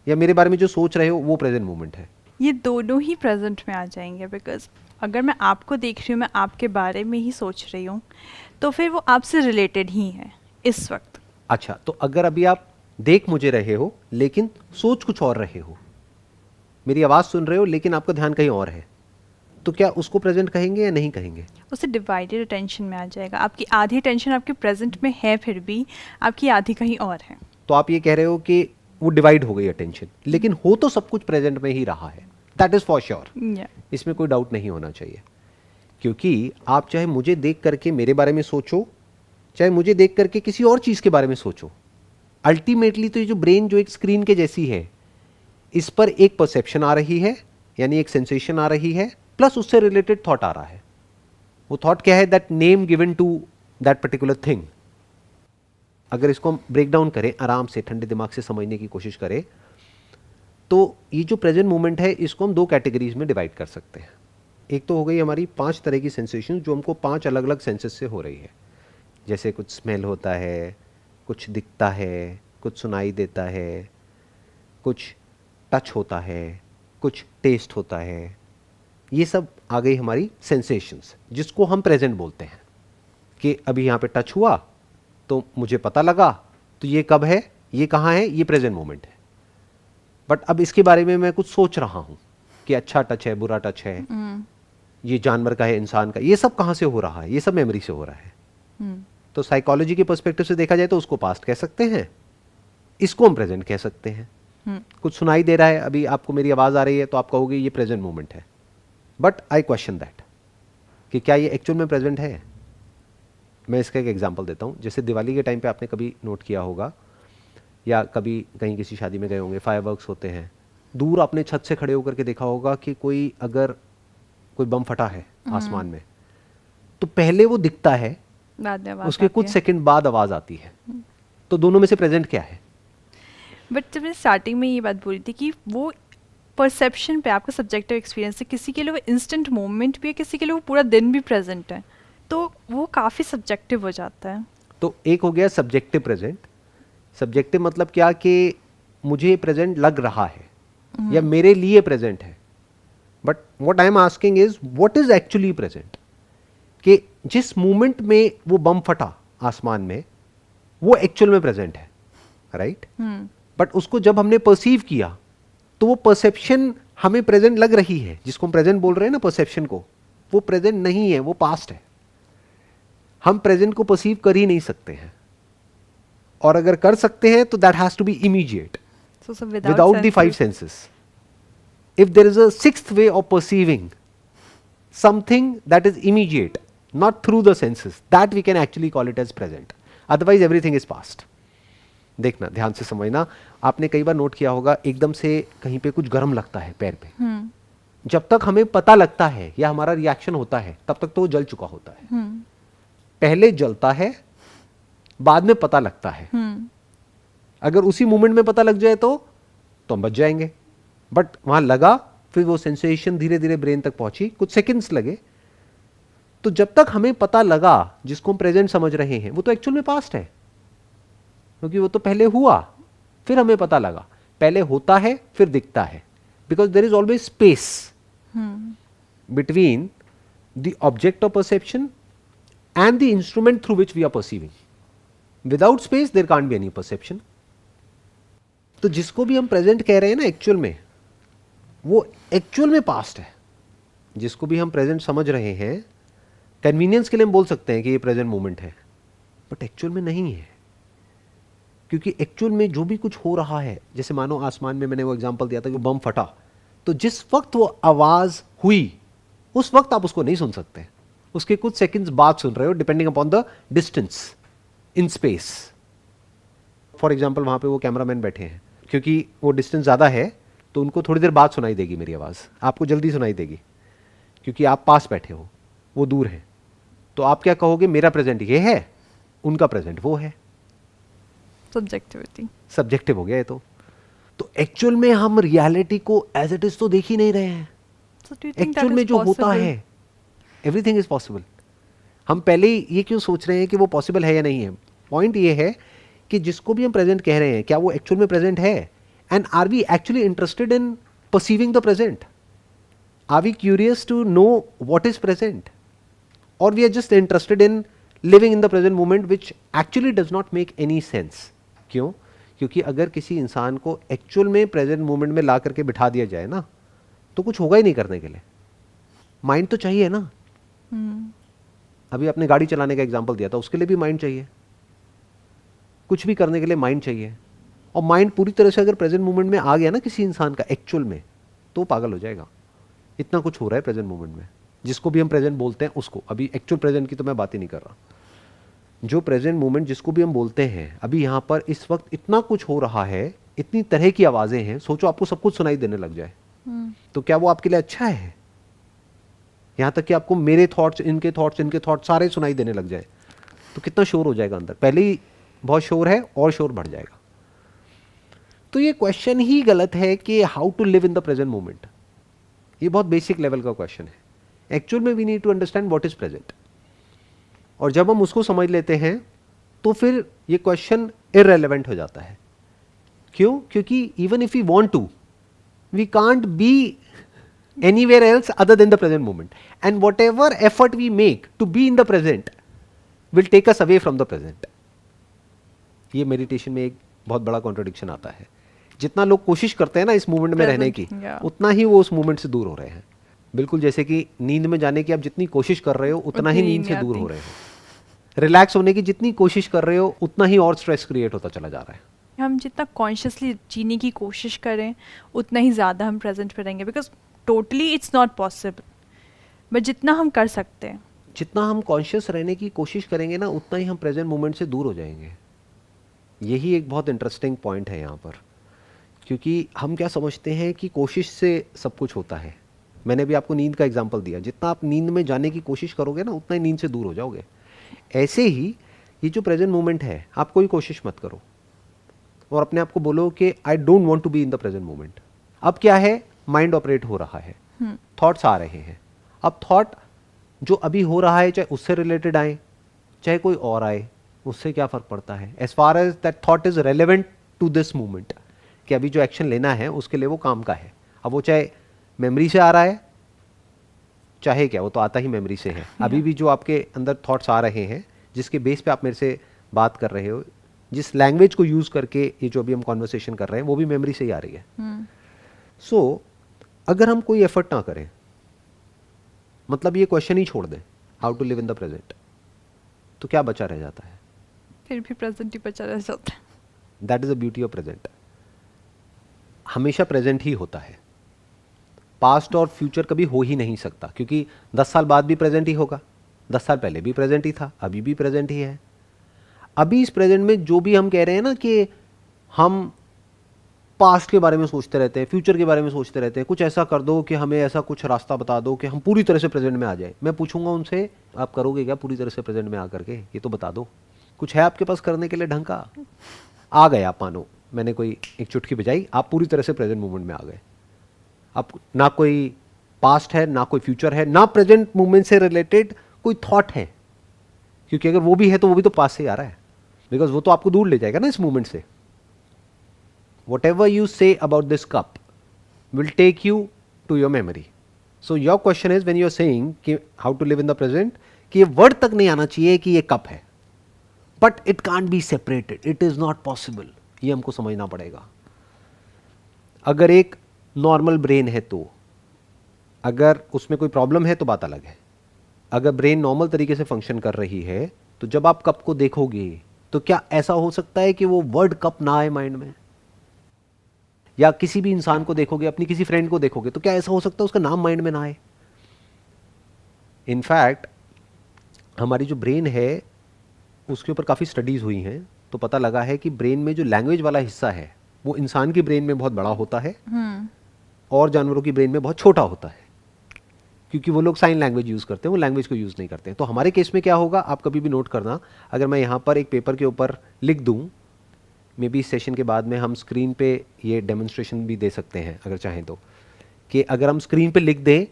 या मेरे बारे में जो सोच रहे हो वो प्रेजेंट मोमेंट है? ये दोनों ही प्रेजेंट में आ जाएंगे, बिकॉज अगर मैं आपको देख रही हूँ, मैं आपके बारे में ही सोच रही हूँ, तो फिर वो आपसे रिलेटेड ही है इस वक्त। अच्छा, तो अगर अभी आप देख मुझे रहे हो लेकिन सोच कुछ और रहे हो, मेरी आवाज सुन रहे हो लेकिन आपका ध्यान कहीं और है, तो क्या उसको प्रेजेंट कहेंगे या नहीं कहेंगे? उसे डिवाइडेड अटेंशन में आ जाएगा। आपकी आधी अटेंशन आपके प्रेजेंट में है, फिर भी आपकी आधी कहीं और है। तो आप ये कह रहे हो कि वो डिवाइड हो गई अटेंशन, लेकिन हो तो सब कुछ प्रेजेंट में ही रहा है, दैट इज फॉर श्योर, इसमें कोई डाउट नहीं होना चाहिए। क्योंकि आप चाहे मुझे देख करके मेरे बारे में सोचो, चाहे मुझे देख करके किसी और चीज के बारे में सोचो, अल्टीमेटली तो ये जो ब्रेन जो एक स्क्रीन के जैसी है, इस पर एक परसेप्शन आ रही है, यानी एक सेंसेशन आ रही है, प्लस उससे रिलेटेड थॉट आ रहा है। वो थॉट क्या है? That name given to that particular thing. अगर इसको हम ब्रेक डाउन करें, आराम से ठंडे दिमाग से समझने की कोशिश करें, तो ये जो प्रेजेंट मोमेंट है इसको हम दो कैटेगरीज में डिवाइड कर सकते हैं। एक तो हो गई हमारी 5 तरह की सेंसेशन जो हमको 5 अलग अलग सेंसेस से हो रही है। जैसे कुछ स्मेल होता है, कुछ दिखता है, कुछ सुनाई देता है, कुछ टच होता है, कुछ टेस्ट होता है। ये सब आ गई हमारी सेंसेशंस, जिसको हम प्रेजेंट बोलते हैं। कि अभी यहाँ पे टच हुआ तो मुझे पता लगा, तो ये कब है, ये कहाँ है, ये प्रेजेंट मोमेंट है। बट अब इसके बारे में मैं कुछ सोच रहा हूँ कि अच्छा टच है, बुरा टच है, ये जानवर का है, इंसान का, ये सब कहाँ से हो रहा है? ये सब मेमोरी से हो रहा है। तो साइकोलॉजी के पर्सपेक्टिव से देखा जाए तो उसको पास्ट कह सकते हैं, इसको हम प्रेजेंट कह सकते हैं। कुछ सुनाई दे रहा है, अभी आपको मेरी आवाज आ रही है, तो आप कहोगे ये प्रेजेंट मोमेंट है। बट आई क्वेश्चन दैट कि क्या ये एक्चुअल में प्रेजेंट है? मैं इसका एक एग्जांपल देता हूँ। जैसे दिवाली के टाइम पे आपने कभी नोट किया होगा, या कभी कहीं किसी शादी में गए होंगे, फायरवर्क्स होते हैं, दूर आपने छत से खड़े होकर के देखा होगा कि कोई अगर कोई बम फटा है आसमान में, तो पहले वो दिखता है, बाद में आवाज उसके आती कुछ है। सेकंड बाद आवाज आती है। तो दोनों में से प्रेजेंट क्या है? बट जब मैं स्टार्टिंग में ये बात बोली थी कि वो परसेप्शन पे, आपका सब्जेक्टिव एक्सपीरियंस है, किसी के लिए वो इंस्टेंट मोमेंट भी है, किसी के लिए वो पूरा दिन भी प्रेजेंट है, तो वो काफ़ी सब्जेक्टिव हो जाता है। तो एक हो गया सब्जेक्टिव प्रेजेंट। सब्जेक्टिव मतलब क्या कि मुझे प्रेजेंट लग रहा है या मेरे लिए प्रेजेंट है। But what I am asking is what is actually present, कि जिस मोमेंट में वो बम फटा आसमान में, वो एक्चुअल में प्रेजेंट है, राइट? बट उसको जब हमने परसीव किया तो वो परसेप्शन हमें प्रेजेंट लग रही है, जिसको हम प्रेजेंट बोल रहे हैं ना, परसेप्शन को, वो प्रेजेंट नहीं है, वो पास्ट है। हम प्रेजेंट को परसीव कर ही नहीं सकते हैं, और अगर कर सकते हैं तो that has to be immediate, So without the 5 senses. If there is a 6th way of perceiving something that is immediate, not through the senses, that we can actually call it as present. Otherwise everything is past. देखना, ध्यान से समझना। आपने कई बार नोट किया होगा, एकदम से कहीं पे कुछ गर्म लगता है पैर पे, जब तक हमें पता लगता है या हमारा रिएक्शन होता है, तब तक तो वो जल चुका होता है। पहले जलता है, बाद में पता लगता है। अगर उसी मोमेंट में पता लग जाए तो हम बच जाएंगे। बट वहां लगा, फिर वो सेंसेशन धीरे धीरे ब्रेन तक पहुंची, कुछ सेकंड्स लगे। तो जब तक हमें पता लगा, जिसको हम प्रेजेंट समझ रहे हैं, वो तो एक्चुअल में पास्ट है, क्योंकि वो तो पहले हुआ, फिर हमें पता लगा। पहले होता है, फिर दिखता है, because there is always space between the object of perception and the instrument through which we are perceiving. Without space there can't be any perception. तो जिसको भी हम प्रेजेंट कह रहे हैं ना एक्चुअल में, वो एक्चुअल में पास्ट है। जिसको भी हम प्रेजेंट समझ रहे हैं, कन्वीनियंस के लिए हम बोल सकते हैं कि ये प्रेजेंट मोमेंट है, बट एक्चुअल में नहीं है। क्योंकि एक्चुअल में जो भी कुछ हो रहा है, जैसे मानो आसमान में, मैंने वो एग्जांपल दिया था कि बम फटा, तो जिस वक्त वो आवाज हुई, उस वक्त आप उसको नहीं सुन सकते, उसके कुछ सेकंड्स बाद सुन रहे हो, depending upon the distance in space. For example वहां पे वो कैमरामैन बैठे हैं, क्योंकि वो डिस्टेंस ज़्यादा है तो उनको थोड़ी देर बाद सुनाई देगी मेरी आवाज़, आपको जल्दी सुनाई देगी क्योंकि आप पास बैठे हो, वो दूर है। तो आप क्या कहोगे, मेरा प्रेजेंट ये है, उनका प्रेजेंट वो है। सब्जेक्टिविटी। सब्जेक्टिव हो गया ये तो एक्चुअल में हम रियलिटी को एज इट इज तो देख ही नहीं रहे हैं। So do you think actual that में is जो होता possible? है, एवरीथिंग इज पॉसिबल। हम पहले ही ये क्यों सोच रहे हैं कि वो पॉसिबल है या नहीं है? पॉइंट ये है कि जिसको भी हम प्रेजेंट कह रहे हैं, क्या वो एक्चुअल में प्रेजेंट है? And are we actually interested in perceiving the present? Are we curious to know what is present, और we are just interested in living in the present moment which actually does not make any sense? क्यों? क्योंकि अगर किसी इंसान को एक्चुअल में प्रेजेंट मोमेंट में ला करके बिठा दिया जाए ना, तो कुछ होगा ही नहीं करने के लिए। माइंड तो चाहिए ना। अभी आपने गाड़ी चलाने का एग्जांपल दिया था, उसके लिए भी माइंड चाहिए, कुछ भी करने के लिए माइंड चाहिए। और माइंड पूरी तरह से अगर प्रेजेंट मोमेंट में आ गया ना किसी इंसान का एक्चुअल में, तो पागल हो जाएगा। इतना कुछ हो रहा है प्रेजेंट मोमेंट में, जिसको भी हम प्रेजेंट बोलते हैं उसको। अभी एक्चुअल प्रेजेंट की तो मैं बात ही नहीं कर रहा, जो प्रेजेंट मोमेंट जिसको भी हम बोलते हैं, अभी यहाँ पर इस वक्त इतना कुछ हो रहा है, इतनी तरह की आवाजें हैं। सोचो आपको सब कुछ सुनाई देने लग जाए, तो क्या वो आपके लिए अच्छा है? यहां तक कि आपको मेरे थॉट्स, इनके थॉट्स सारे सुनाई देने लग जाए, तो कितना शोर हो जाएगा अंदर। पहले ही बहुत शोर है और शोर बढ़ जाएगा। तो ये क्वेश्चन ही गलत है कि how to live in the present moment. ये बहुत बेसिक लेवल का क्वेश्चन है। एक्चुअल में we need to understand what is present, और जब हम उसको समझ लेते हैं तो फिर ये क्वेश्चन इररेलेवेंट हो जाता है। क्यों? क्योंकि even if we want to, we can't be anywhere else other than the present moment, and whatever effort we make to be in the present will take us away from the present. ये मेडिटेशन में एक बहुत बड़ा कॉन्ट्रडिक्शन आता है। जितना लोग कोशिश करते हैं ना इस मूवमेंट में रहने की, उतना ही वो उस मूवमेंट से दूर हो रहे हैं। बिल्कुल जैसे कि नींद में जाने की आप जितनी कोशिश कर रहे हो, उतना ही नींद से दूर हो रहे हो। रिलैक्स होने की जितनी कोशिश कर रहे हो, उतना ही और स्ट्रेस क्रिएट होता चला जा रहा है। हम जितना कॉन्शियसली जीने की कोशिश करें, उतना ही ज़्यादा हम प्रेजेंट पे रहेंगे, because totally it's not possible, but जितना हम कर सकते हैं, जितना हम कॉन्शियस रहने की कोशिश करेंगे ना, उतना ही हम प्रेजेंट मोमेंट से दूर हो जाएंगे। यही एक बहुत इंटरेस्टिंग पॉइंट है यहाँ पर, क्योंकि हम क्या समझते हैं कि कोशिश से सब कुछ होता है। मैंने भी आपको नींद का एग्जांपल दिया, जितना आप नींद में जाने की कोशिश करोगे ना, उतना ही नींद से दूर हो जाओगे। ऐसे ही ये जो प्रेजेंट मोमेंट है, आप कोई कोशिश मत करो और अपने आप को बोलो कि I don't want to be in the present moment. अब क्या है, माइंड ऑपरेट हो रहा है, थॉट्स आ रहे हैं। अब थॉट जो अभी हो रहा है, चाहे उससे रिलेटेड आए चाहे कोई और आए, उससे क्या फर्क पड़ता है, as far as that thought is relevant to this moment, कि अभी जो एक्शन लेना है उसके लिए वो काम का है। अब वो चाहे मेमोरी से आ रहा है, चाहे क्या, वो तो आता ही मेमोरी से है। अभी भी जो आपके अंदर थॉट्स आ रहे हैं, जिसके बेस पे आप मेरे से बात कर रहे हो, जिस लैंग्वेज को यूज करके ये जो अभी हम कॉन्वर्सेशन कर रहे हैं, वो भी मेमोरी से ही आ रही है। सो अगर हम कोई एफर्ट ना करें, मतलब ये क्वेश्चन ही छोड़ दें, how to live in the present, तो क्या बचा रह जाता है? फिर भी प्रेजेंट ही बचा रह जाता है। That is the beauty of present. हमेशा प्रेजेंट ही होता है, पास्ट और फ्यूचर कभी हो ही नहीं सकता, क्योंकि 10 साल बाद भी प्रेजेंट ही होगा, 10 साल पहले भी प्रेजेंट ही था, अभी भी प्रेजेंट ही है। अभी इस प्रेजेंट में जो भी हम कह रहे हैं ना कि हम पास्ट के बारे में सोचते रहते हैं, फ्यूचर के बारे में सोचते रहते हैं, कुछ ऐसा कर दो कि हमें ऐसा कुछ रास्ता बता दो कि हम पूरी तरह से प्रेजेंट में आ जाए। मैं पूछूंगा उनसे, आप करोगे क्या पूरी तरह से प्रेजेंट में आकर के? ये तो बता दो, कुछ है आपके पास करने के लिए ढंग का? आ गए आप, मानो मैंने कोई एक चुटकी बजाई, आप पूरी तरह से प्रेजेंट मोमेंट में आ गए। अब ना कोई पास्ट है, ना कोई फ्यूचर है, ना प्रेजेंट मोमेंट से रिलेटेड कोई थॉट है, क्योंकि अगर वो भी है तो वो भी तो पास से ही आ रहा है, बिकॉज वो तो आपको दूर ले जाएगा ना इस मोमेंट से। Whatever you say about this cup will take you to your memory. So your question is, when you are saying कि how to live in the present, कि ये word तक नहीं आना चाहिए कि ये cup है, but it can't be separated. It is not possible. ये हमको समझना पड़ेगा। अगर एक नॉर्मल ब्रेन है तो, अगर उसमें कोई प्रॉब्लम है तो बात अलग है। अगर ब्रेन नॉर्मल तरीके से फंक्शन कर रही है, तो जब आप कप को देखोगे तो क्या ऐसा हो सकता है कि वो वर्ड कप ना आए माइंड में? या किसी भी इंसान को देखोगे, अपनी किसी फ्रेंड को देखोगे, तो क्या ऐसा हो सकता है उसका नाम माइंड में ना आए? इनफैक्ट हमारी जो ब्रेन है उसके ऊपर काफ़ी स्टडीज़ हुई हैं, तो पता लगा है कि ब्रेन में जो लैंग्वेज वाला हिस्सा है वो इंसान की ब्रेन में बहुत बड़ा होता है और जानवरों की ब्रेन में बहुत छोटा होता है, क्योंकि वो लोग साइन लैंग्वेज यूज़ करते हैं, वो लैंग्वेज को यूज़ नहीं करते हैं। तो हमारे केस में क्या होगा, आप कभी भी नोट करना, अगर मैं यहाँ पर एक पेपर के ऊपर लिख दूँ, मे बी इस सेशन के बाद में हम स्क्रीन पे ये डेमोन्स्ट्रेशन भी दे सकते हैं अगर चाहें तो, कि अगर हम स्क्रीन पे लिख दें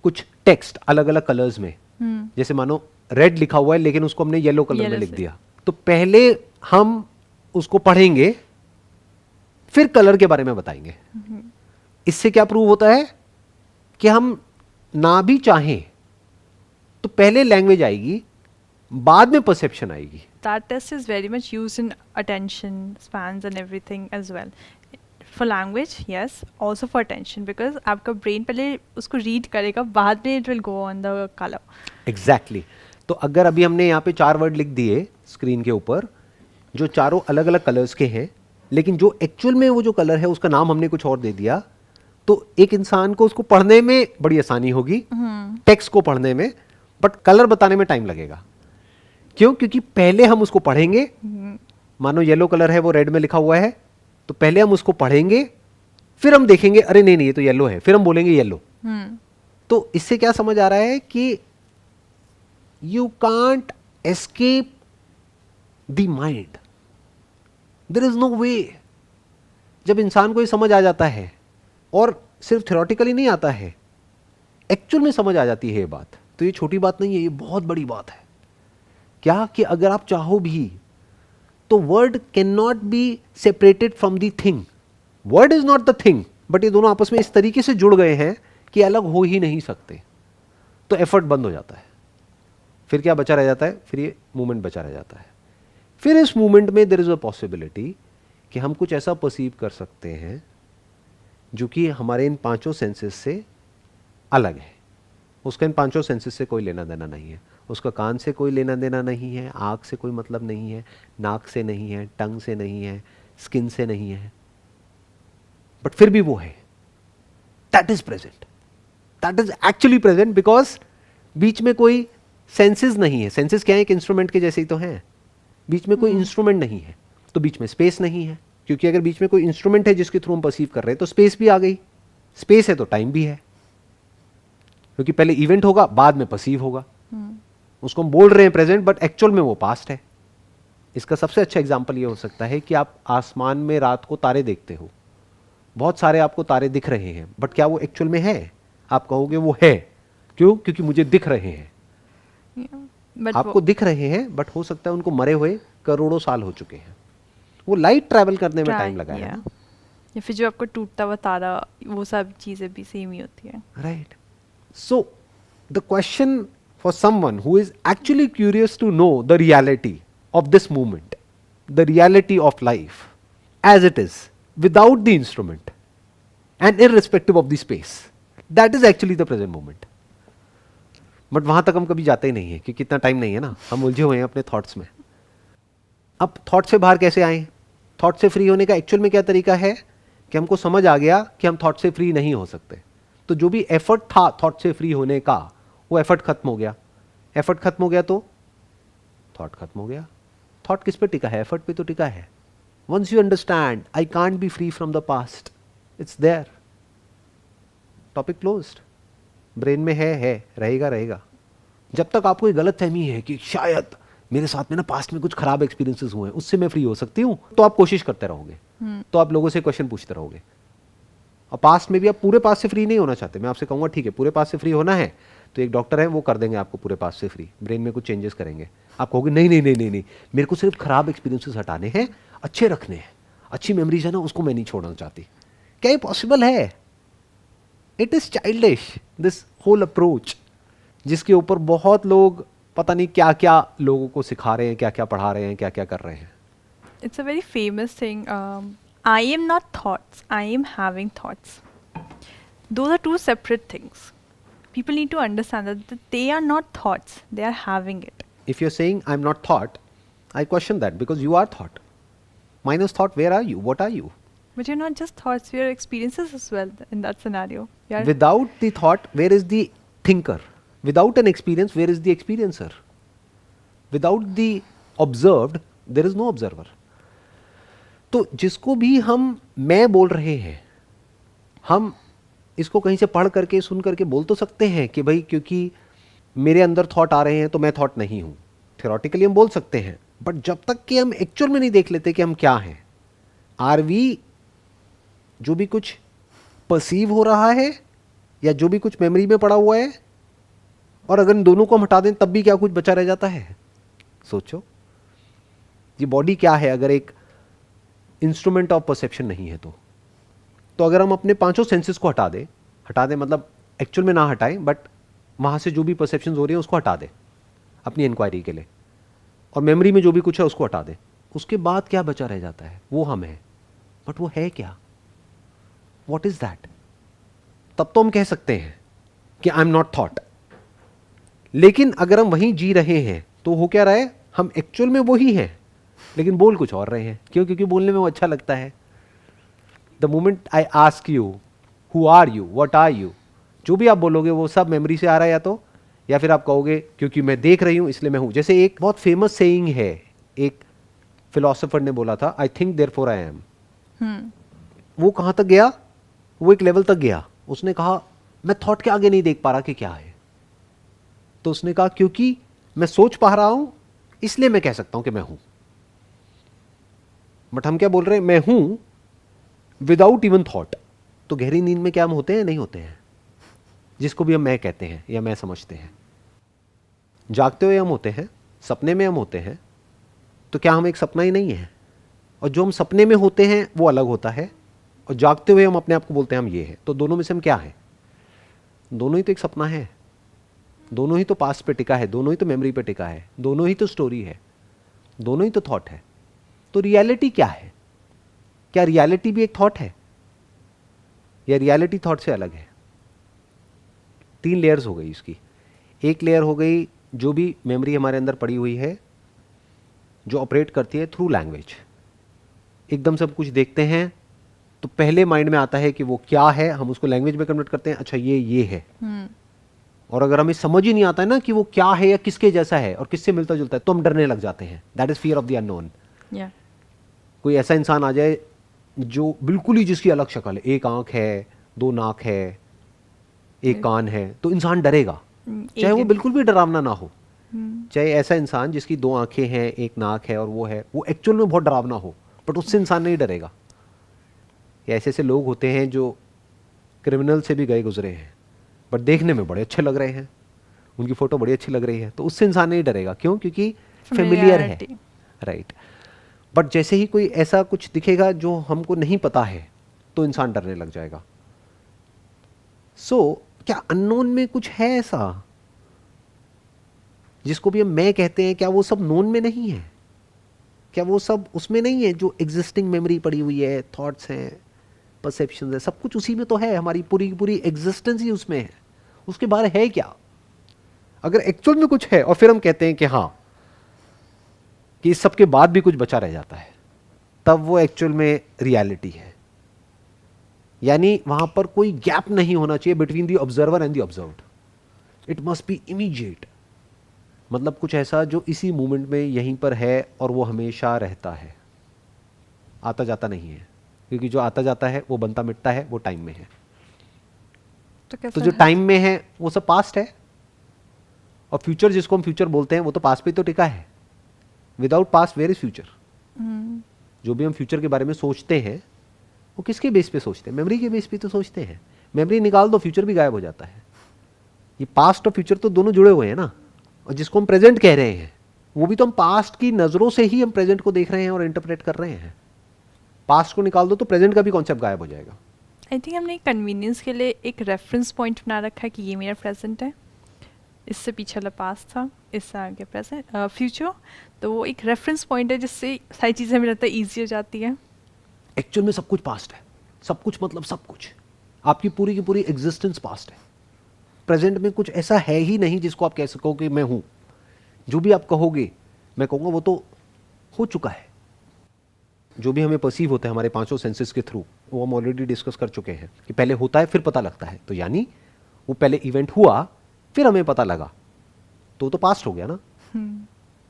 कुछ टेक्स्ट अलग अलग कलर्स में, जैसे मानो रेड लिखा हुआ है लेकिन उसको हमने येलो कलर में लिख दिया, तो पहले हम उसको पढ़ेंगे फिर कलर के बारे में बताएंगे। इससे क्या प्रूव होता है कि हम ना भी चाहें तो पहले लैंग्वेज आएगी, बाद में परसेप्शन आएगी। That test is very much used in attention spans and everything as well. For language, yes, also for attention, because आपका brain पहले उसको read करेगा, बाद में it will go on the color. Exactly. तो अगर अभी हमने यहाँ पे 4 वर्ड लिख दिए स्क्रीन के ऊपर, जो चारों अलग अलग कलर्स के हैं, लेकिन जो एक्चुअल में वो जो कलर है उसका नाम हमने कुछ और दे दिया, तो एक इंसान को उसको पढ़ने में बड़ी आसानी होगी, टेक्स्ट को पढ़ने में, बट कलर बताने में टाइम लगेगा। क्यों? क्योंकि पहले हम उसको पढ़ेंगे, मानो येलो कलर है वो रेड में लिखा हुआ है, तो पहले हम उसको पढ़ेंगे, फिर हम देखेंगे अरे नहीं नहीं ये तो येलो है, फिर हम बोलेंगे येलो। तो इससे क्या समझ आ रहा है कि you can't escape the mind, there is no way. जब इंसान को ये समझ आ जाता है, और सिर्फ थ्योरेटिकली नहीं आता है, एक्चुअल में समझ आ जाती है ये बात, तो ये छोटी बात नहीं है, ये बहुत बड़ी बात है। क्या? कि अगर आप चाहो भी तो word can not be separated from the thing. Word is not the thing, but ये दोनों आपस में इस तरीके से जुड़ गए हैं कि अलग हो ही नहीं सकते। तो एफर्ट बंद हो जाता है, फिर क्या बचा रह जाता है? फिर ये मूवमेंट बचा रह जाता है। फिर इस मूवमेंट में देयर इज अ पॉसिबिलिटी कि हम कुछ ऐसा परसीव कर सकते हैं जो कि हमारे इन 5 सेंसेस से अलग है। उसका इन 5 सेंसेस से कोई लेना देना नहीं है। उसका कान से कोई लेना देना नहीं है, आँख से कोई मतलब नहीं है, नाक से नहीं है, टंग से नहीं है, स्किन से नहीं है, बट फिर भी वो है। That is present, that is actually present, because बीच में कोई सेंसेस नहीं है। सेंसेस क्या है? एक इंस्ट्रूमेंट के जैसे ही तो हैं, बीच में कोई इंस्ट्रूमेंट नहीं है, तो बीच में स्पेस नहीं है, क्योंकि अगर बीच में कोई इंस्ट्रूमेंट है जिसके थ्रू हम परसीव कर रहे हैं तो स्पेस भी आ गई। स्पेस है तो टाइम भी है, क्योंकि पहले इवेंट होगा बाद में परसीव होगा। उसको हम बोल रहे हैं प्रेजेंट, बट एक्चुअल में वो पास्ट है। इसका सबसे अच्छा एग्जांपल ये हो सकता है कि आप आसमान में रात को तारे देखते हो, बहुत सारे आपको तारे दिख रहे हैं, बट क्या वो एक्चुअल में है? आप कहोगे वो है। क्यों? क्योंकि मुझे दिख रहे हैं। आपको दिख रहे हैं, बट हो सकता है उनको मरे हुए करोड़ों साल हो चुके हैं। वो लाइट ट्रैवल करने में टाइम लगा है। या फिर जो आपको टूटता हुआ तारा, वो सब चीजें भी सेम ही होती है। Right. So the question for someone who is actually curious to know the reality of this movement, the reality of life as it is, without the instrument and irrespective of the space, that is actually the present moment. But वहां तक हम कभी जाते ही नहीं है, क्योंकि इतना टाइम नहीं है ना, हम उलझे हुए हैं अपने थॉट्स में। अब थॉट से बाहर कैसे आए? थॉट से फ्री होने का एक्चुअल में क्या तरीका है कि हमको समझ आ गया कि हम थॉट से फ्री नहीं हो सकते, तो जो भी एफर्ट था थॉट से फ्री होने का, वो एफर्ट खत्म हो गया। एफर्ट खत्म हो गया तो थॉट खत्म हो गया। थॉट किस पे टिका है? एफर्ट पे तो टिका है। Once you understand I can't be free from the past, it's there, topic closed. Brain में है, रहेगा रहेगा। जब तक आपको एक गलत फहमी है कि शायद मेरे साथ में ना पास्ट में कुछ खराब एक्सपीरियंसेस हुए हैं, उससे मैं फ्री हो सकती हूँ, तो आप कोशिश करते रहोगे, तो आप लोगों से क्वेश्चन पूछते रहोगे। और पास्ट में भी आप पूरे पास्ट से फ्री नहीं होना चाहते। मैं आपसे कहूँगा ठीक है पूरे पास्ट से फ्री होना है, तो एक डॉक्टर है वो कर देंगे आपको पूरे पास्ट से फ्री, ब्रेन में कुछ चेंजेस करेंगे। आप कहोगे नहीं नहीं नहीं नहीं नहीं, मेरे को सिर्फ खराब एक्सपीरियंसेस हटाने हैं, अच्छे रखने हैं, अच्छी मेमोरीज है ना उसको मैं नहीं छोड़ना चाहती। क्या ये पॉसिबल है? It is childish this whole approach, जिसके ऊपर बहुत लोग पता नहीं क्या क्या लोगों को सिखा रहे हैं, क्या क्या पढ़ा रहे हैं, क्या क्या कर रहे हैं। It's a very famous thing. I am not thoughts, I am having thoughts. Those are two separate things. People need to understand that they are not thoughts, they are having it. If you're saying I'm not thought, I question that, because you are thought. Minus thought, where are you? What are you? But you're not just thoughts, you're experiences as well in that scenario. Without the thought, where is the thinker? Without an experience, where is the experiencer? Without the observed, there is no observer. तो जिसको भी हम मैं बोल रहे हैं, हम इसको कहीं से पढ़ करके सुन करके बोल तो सकते हैं कि भाई क्योंकि मेरे अंदर थॉट आ रहे हैं तो मैं थॉट नहीं हूं. थियोरटिकली हम बोल सकते हैं, बट जब तक कि हम एक्चुअल में नहीं देख लेते कि हम क्या हैं, आर वी जो भी कुछ परसीव हो रहा है या जो भी कुछ मेमोरी में पड़ा हुआ है, और अगर इन दोनों को हम हटा दें तब भी क्या कुछ बचा रह जाता है. सोचो, ये बॉडी क्या है अगर एक इंस्ट्रूमेंट ऑफ परसेप्शन नहीं है तो अगर हम अपने पांचों सेंसेस को हटा दें मतलब एक्चुअल में ना हटाएं, बट वहां से जो भी परसेप्शंस हो रही है उसको हटा दें अपनी इंक्वायरी के लिए, और मेमोरी में जो भी कुछ है उसको हटा दें, उसके बाद क्या बचा रह जाता है? वो हम है. बट वो है क्या? What is that? तब तो हम कह सकते हैं कि आई एम नॉट थॉट. लेकिन अगर हम वहीं जी रहे हैं तो हो क्या रहा है? हम एक्चुअल में वही हैं लेकिन बोल कुछ और रहे हैं. क्यों? क्योंकि बोलने में वो अच्छा लगता है. The moment I ask you who are you, what are you, जो भी आप बोलोगे वो सब मेमोरी से आ रहा है या फिर आप कहोगे क्योंकि मैं देख रही हूं इसलिए मैं हूं. जैसे एक बहुत फेमस सेइंग है, एक फिलोसोफर ने बोला था, I think therefore I am. वो कहां तक गया? वो एक लेवल तक गया. उसने कहा मैं थॉट के आगे नहीं देख पा रहा कि क्या है. तो उसने कहा क्योंकि मैं सोच पा रहा हूं इसलिए मैं कह सकता हूं कि मैं हूं. बट हम क्या बोल रहे हैं? मैं हूं विदाउट इवन थॉट. तो गहरी नींद में क्या हम होते हैं? नहीं होते हैं, जिसको भी हम मैं कहते हैं या मैं समझते हैं. जागते हुए हम होते हैं, सपने में हम होते हैं. तो क्या हम एक सपना ही नहीं है? और जो हम सपने में होते हैं वो अलग होता है, और जागते हुए हम अपने आप को बोलते हैं हम ये हैं. तो दोनों में से हम क्या हैं? दोनों ही तो एक सपना है, दोनों ही तो पास्ट पे टिका है, दोनों ही तो मेमोरी पे टिका है, दोनों ही तो स्टोरी है, दोनों ही तो थॉट है. तो रियलिटी क्या है? क्या रियलिटी भी एक थॉट है या रियलिटी थॉट से अलग है? 3 लेयर्स हो गई इसकी. एक लेयर हो गई जो भी मेमोरी हमारे अंदर पड़ी हुई है, जो ऑपरेट करती है थ्रू लैंग्वेज. एकदम सब कुछ देखते हैं तो पहले माइंड में आता है कि वो क्या है, हम उसको लैंग्वेज में कन्वर्ट करते हैं, अच्छा ये है. और अगर हमें समझ ही नहीं आता है ना कि वो क्या है या किसके जैसा है और किससे मिलता जुलता है, तो हम डरने लग जाते हैं. That is fear of the unknown. कोई ऐसा इंसान आ जाए जो बिल्कुल ही जिसकी अलग शक्ल है, एक आंख है, 2 नाक है, एक कान है, तो इंसान डरेगा, चाहे वो बिल्कुल भी डरावना ना हो. चाहे ऐसा इंसान जिसकी 2 आंखें हैं, एक नाक है और वो है, वो एक्चुअल में बहुत डरावना हो, बट उससे इंसान नहीं डरेगा. ऐसे ऐसे लोग होते हैं जो क्रिमिनल से भी गए गुजरे हैं, बट देखने में बड़े अच्छे लग रहे हैं, उनकी फोटो बड़ी अच्छी लग रही है, तो उससे इंसान नहीं डरेगा. क्यों? क्योंकि फेमिलियर है. राइट. बट जैसे ही कोई ऐसा कुछ दिखेगा जो हमको नहीं पता है तो इंसान डरने लग जाएगा. सो क्या अननोन में कुछ है ऐसा जिसको भी हम मैं कहते हैं? क्या वो सब नोन में नहीं है? क्या वो सब उसमें नहीं है जो एग्जिस्टिंग मेमोरी पड़ी हुई है, थॉट्स हैं, परसेप्शन है, सब कुछ उसी में तो है. हमारी पूरी पूरी एग्जिस्टेंस ही उसमें है. उसके बाहर है क्या? अगर एक्चुअल में कुछ है और फिर हम कहते हैं कि हाँ, कि इस सब के बाद भी कुछ बचा रह जाता है, तब वो एक्चुअल में रियलिटी है. यानी वहां पर कोई गैप नहीं होना चाहिए between the observer and the observed. It must be immediate. मतलब कुछ ऐसा जो इसी मोमेंट में यहीं पर है और वो हमेशा रहता है, आता जाता नहीं है. क्योंकि जो आता जाता है वो बनता मिटता है, वो टाइम में है. तो जो टाइम में है वो सब पास्ट है, और फ्यूचर जिसको हम फ्यूचर बोलते हैं वो तो पास्ट पे तो टिका है. Without past where is future? जो भी हम फ्यूचर के बारे में सोचते हैं वो किसके बेस पे सोचते हैं? मेमोरी के बेस पे तो सोचते हैं. मेमोरी निकाल दो, फ्यूचर भी गायब हो जाता है. ये पास्ट और फ्यूचर तो दोनों जुड़े हुए हैं ना. और जिसको हम प्रेजेंट कह रहे हैं वो भी तो हम पास्ट की नजरों से ही हम प्रेजेंट को देख रहे हैं और इंटरप्रेट कर रहे हैं. पास्ट को निकाल दो तो प्रेजेंट का भी कॉन्सेप्ट गायब हो जाएगा. आई थिंक हमने कन्वीनियंस के लिए एक रेफरेंस पॉइंट बना रखा है कि ये मेरा प्रेजेंट है, इससे पीछे वाला पास्ट था, इससे आगे प्रेजेंट फ्यूचर. तो वो एक रेफरेंस पॉइंट है जिससे सारी चीज़ें हमें लगता है ईजी हो जाती है. एक्चुअल में सब कुछ पास्ट है. सब कुछ मतलब सब कुछ. आपकी पूरी की पूरी एग्जिस्टेंस पास्ट है. प्रेजेंट में कुछ ऐसा है ही नहीं जिसको आप कह सको कि मैं हूं. जो भी आप कहोगे मैं कहूँगा वो तो हो चुका है. जो भी हमें परसीव होता है हमारे 5 सेंसेस के थ्रू, वो हम ऑलरेडी डिस्कस कर चुके हैं कि पहले होता है फिर पता लगता है. तो यानी वो पहले इवेंट हुआ फिर हमें पता लगा, तो पास्ट हो गया ना।